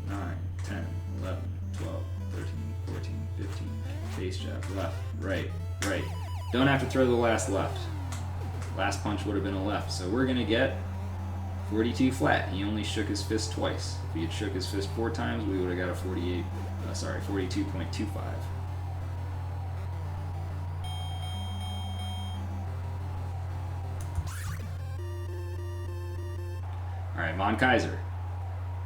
9, 10, 11, 12, 13, 14, 15. Face jab, left, right, right. Don't have to throw the last left. Last punch would have been a left. So we're going to get 42 flat. He only shook his fist twice. If he had shook his fist 4 times, we would have got a 42.25. Alright, Von Kaiser.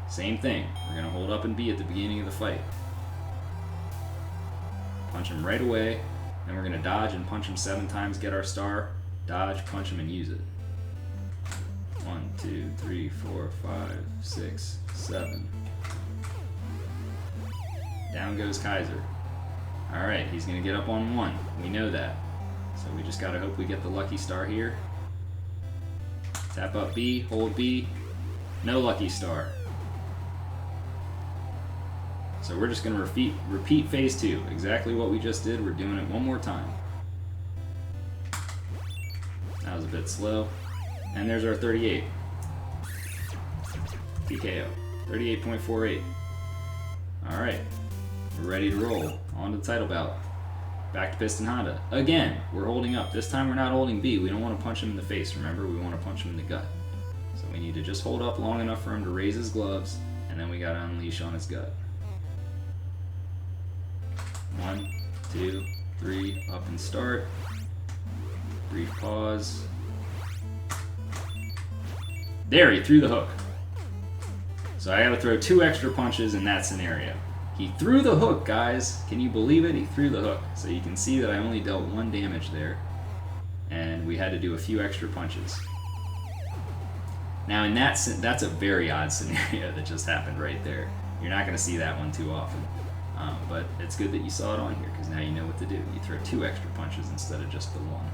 Same thing. We're going to hold up and B at the beginning of the fight. Punch him right away. Then we're going to dodge and punch him 7 times, get our star. Dodge, punch him, and use it. 1, 2, 3, 4, 5, 6, 7. Down goes Kaiser. Alright, he's going to get up on 1. We know that. So we just got to hope we get the lucky star here. Tap up B, hold B. No lucky star. So we're just going to repeat phase 2. Exactly what we just did. We're doing it one more time. That was a bit slow. And there's our 38. TKO. 38.48. Alright. We're ready to roll. On to the title bout. Back to Piston Honda. Again, we're holding up. This time we're not holding B. We don't want to punch him in the face. Remember, we want to punch him in the gut. So we need to just hold up long enough for him to raise his gloves, and then we got to unleash on his gut. 1, 2, 3, up and start. Brief pause. There, he threw the hook. So I gotta throw 2 extra punches in that scenario. He threw the hook, guys. Can you believe it? He threw the hook. So you can see that I only dealt 1 damage there. And we had to do a few extra punches. Now in that's a very odd scenario that just happened right there. You're not gonna see that one too often. But it's good that you saw it on here, because now you know what to do. You throw 2 extra punches instead of just the 1.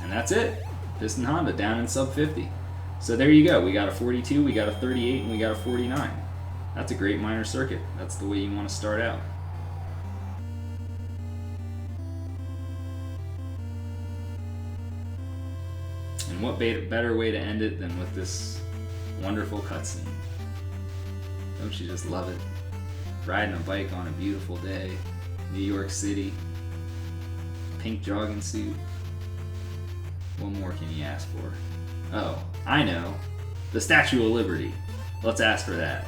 And that's it. Piston Honda down in sub 50. So there you go. We got a 42, we got a 38, and we got a 49. That's a great minor circuit. That's the way you want to start out. And what better way to end it than with this wonderful cutscene? Don't you just love it? Riding a bike on a beautiful day, New York City, pink jogging suit. What more can you ask for? Oh, I know. The Statue of Liberty. Let's ask for that.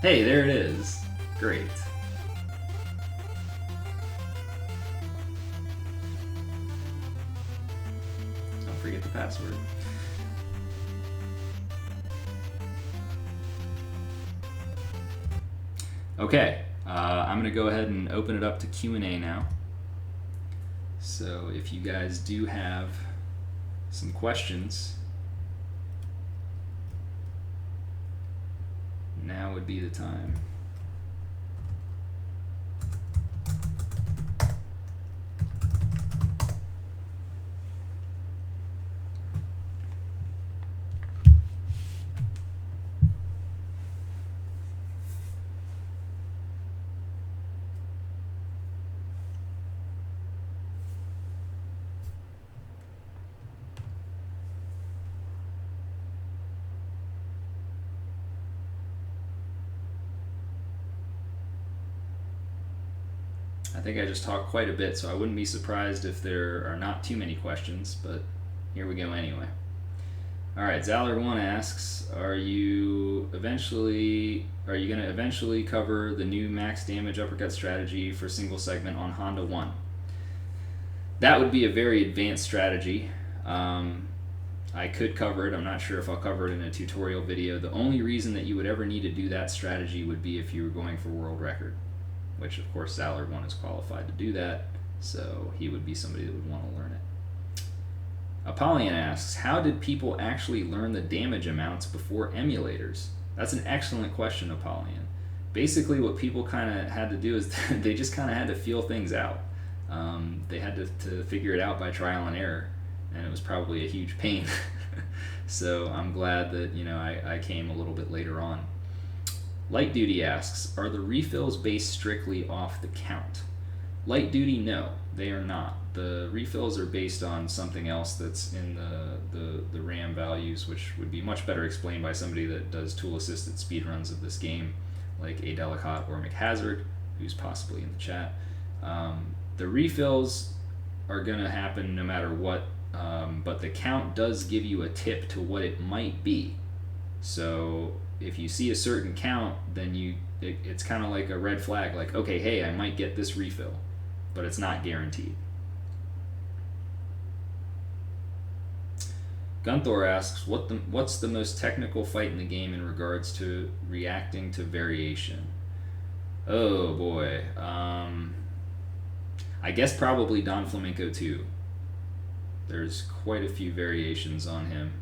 Hey, there it is. Great. Don't forget the password. Okay, I'm going to go ahead and open it up to Q&A now. So if you guys do have some questions, now would be the time. I think I just talked quite a bit, so I wouldn't be surprised if there are not too many questions, but here we go anyway. Alright, Zallard1 asks, are you going to eventually cover the new max damage uppercut strategy for single segment on Honda 1? That would be a very advanced strategy. I could cover it. I'm not sure if I'll cover it in a tutorial video. The only reason that you would ever need to do that strategy would be if you were going for world record, which of course Zallard1 is qualified to do that, so he would be somebody that would want to learn it. Apollyon asks, how did people actually learn the damage amounts before emulators? That's an excellent question, Apollyon. Basically what people kind of had to do is they just kind of had to feel things out. They had to figure it out by trial and error, and it was probably a huge pain. So I'm glad that I came a little bit later on. Light Duty asks, are the refills based strictly off the count? Light Duty, no, they are not. The refills are based on something else that's in the RAM values, which would be much better explained by somebody that does tool-assisted speedruns of this game, like A. Delicate or McHazard, who's possibly in the chat. The refills are going to happen no matter what, but the count does give you a tip to what it might be. So if you see a certain count, then it's kind of like a red flag, like, okay, hey, I might get this refill, but it's not guaranteed. Gunthor asks, what's the most technical fight in the game in regards to reacting to variation? Oh boy, I guess probably Don Flamenco 2. There's quite a few variations on him.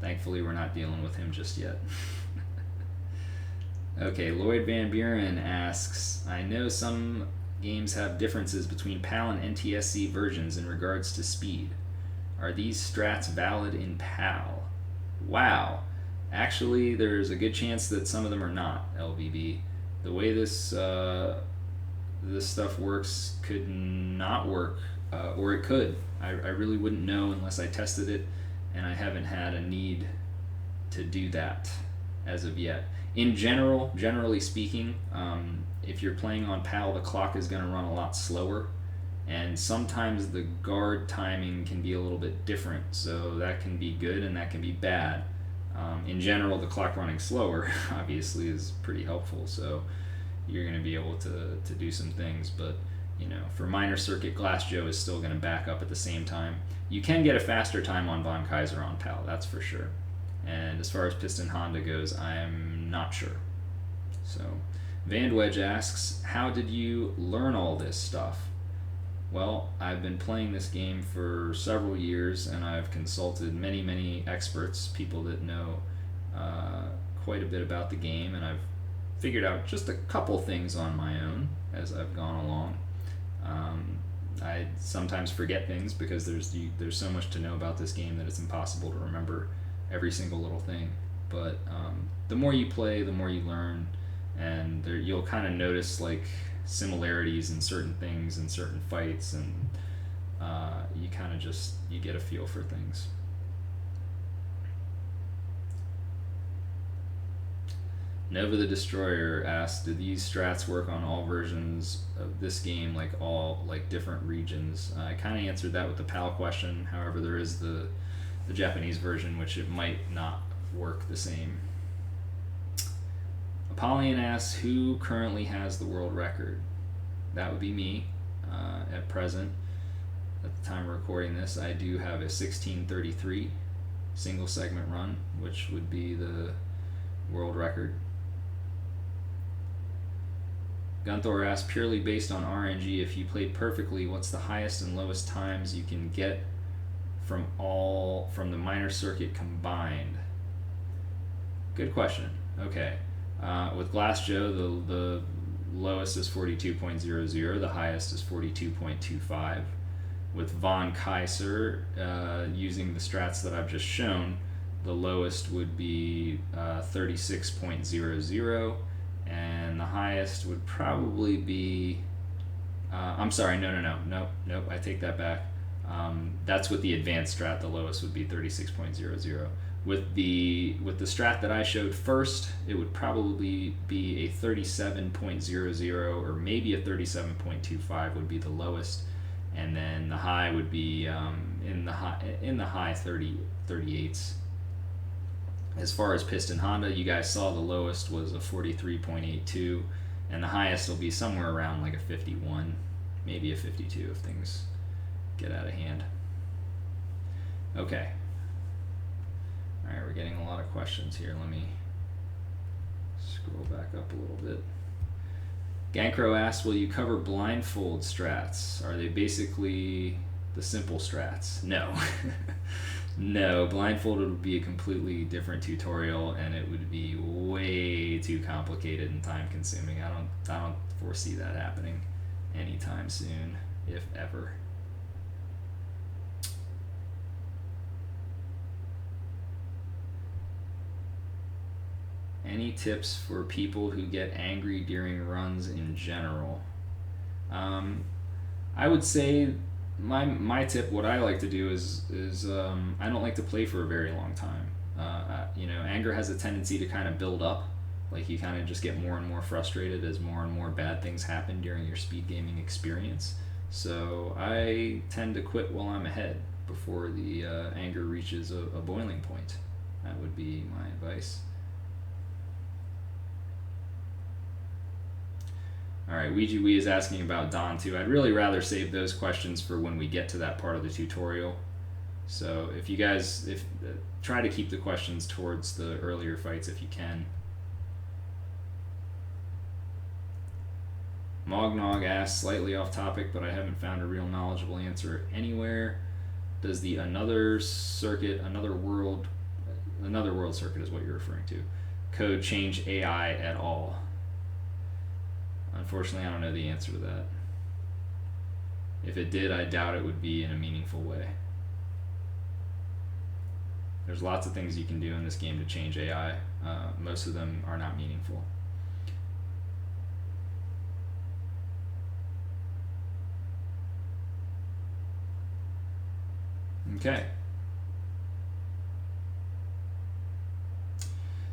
Thankfully we're not dealing with him just yet. Okay, Lloyd Van Buren asks, I know some games have differences between PAL and NTSC versions in regards to speed. Are these strats valid in PAL? Wow. Actually, there's a good chance that some of them are not, LVB. The way this stuff works could not work, or it could. I really wouldn't know unless I tested it, and I haven't had a need to do that as of yet. In general, generally speaking, if you're playing on PAL, the clock is going to run a lot slower, and sometimes the guard timing can be a little bit different, so that can be good and that can be bad. In general, the clock running slower obviously is pretty helpful, so you're going to be able to do some things, but for minor circuit, Glass Joe is still going to back up at the same time. You can get a faster time on Von Kaiser on PAL, that's for sure. And as far as Piston Honda goes, I'm not sure. So, Vandwedge asks, how did you learn all this stuff? Well, I've been playing this game for several years, and I've consulted many, many experts, people that know quite a bit about the game, and I've figured out just a couple things on my own as I've gone along. I sometimes forget things because there's so much to know about this game that it's impossible to remember every single little thing. But the more you play, the more you learn, and you'll kind of notice like similarities in certain things in certain fights, and you kind of you get a feel for things. Nova the Destroyer asks, do these strats work on all versions of this game, like all different regions? I kind of answered that with the PAL question. However, there is the Japanese version, which it might not work the same. Apollyon asks, who currently has the world record? That would be me at present. At the time of recording this, I do have a 16:33 single segment run, which would be the world record. Gunthor asks, purely based on RNG, if you played perfectly, what's the highest and lowest times you can get from the minor circuit combined? Good question. Okay. With Glass Joe, the lowest is 42.00, the highest is 42.25. With Von Kaiser, using the strats that I've just shown, the lowest would be 36.00, and the highest would probably be, I'm sorry, nope, I take that back. That's with the advanced strat, the lowest would be 36.00. With the strat that I showed first, it would probably be a 37.00 or maybe a 37.25 would be the lowest, and then the high would be in the high 38s. As far as Piston Honda, you guys saw the lowest was a 43.82, and the highest will be somewhere around like a 51, maybe a 52 if things get out of hand. Okay. Alright, we're getting a lot of questions here. Let me scroll back up a little bit. Gankro asks, will you cover blindfold strats? Are they basically the simple strats? No. No, blindfolded would be a completely different tutorial, and it would be way too complicated and time consuming. I don't foresee that happening anytime soon, if ever. Any tips for people who get angry during runs in general? I would say my tip, what I like to do is I don't like to play for a very long time. Anger has a tendency to kind of build up. Like you kind of just get more and more frustrated as more and more bad things happen during your speed gaming experience. So I tend to quit while I'm ahead before the anger reaches a boiling point. That would be my advice. Alright, Ouija Wee is asking about Don too. I'd really rather save those questions for when we get to that part of the tutorial. So if you guys, try to keep the questions towards the earlier fights if you can. Mognog asks, slightly off topic, but I haven't found a real knowledgeable answer anywhere. Does the another world circuit is what you're referring to, code change AI at all? Unfortunately, I don't know the answer to that. If it did, I doubt it would be in a meaningful way. There's lots of things you can do in this game to change AI. Most of them are not meaningful. Okay.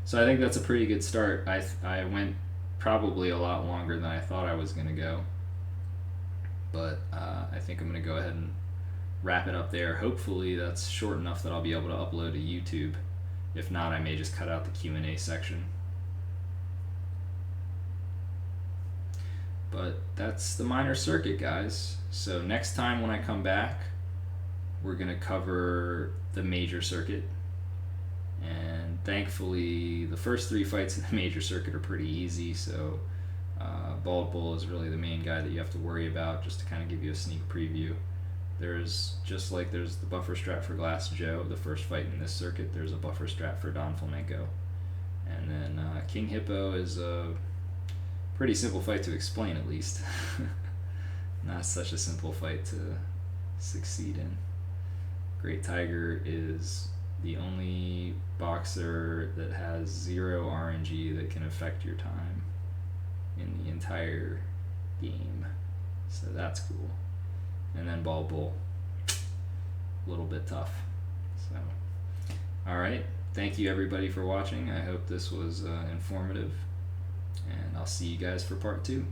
So I think that's a pretty good start. I went probably a lot longer than I thought I was going to go, but I think I'm going to go ahead and wrap it up there. Hopefully that's short enough that I'll be able to upload to YouTube. If not, I may just cut out the Q&A section. But that's the minor circuit, guys. So next time when I come back, we're going to cover the major circuit. And thankfully, the first 3 fights in the major circuit are pretty easy, so Bald Bull is really the main guy that you have to worry about, just to kind of give you a sneak preview. There's, just like there's the buffer strat for Glass Joe, the first fight in this circuit, there's a buffer strat for Don Flamenco. And then King Hippo is a pretty simple fight to explain, at least. Not such a simple fight to succeed in. Great Tiger is the only boxer that has 0 RNG that can affect your time in the entire game. So that's cool. And then Bald Bull, a little bit tough. So, alright, thank you everybody for watching. I hope this was informative, and I'll see you guys for part 2.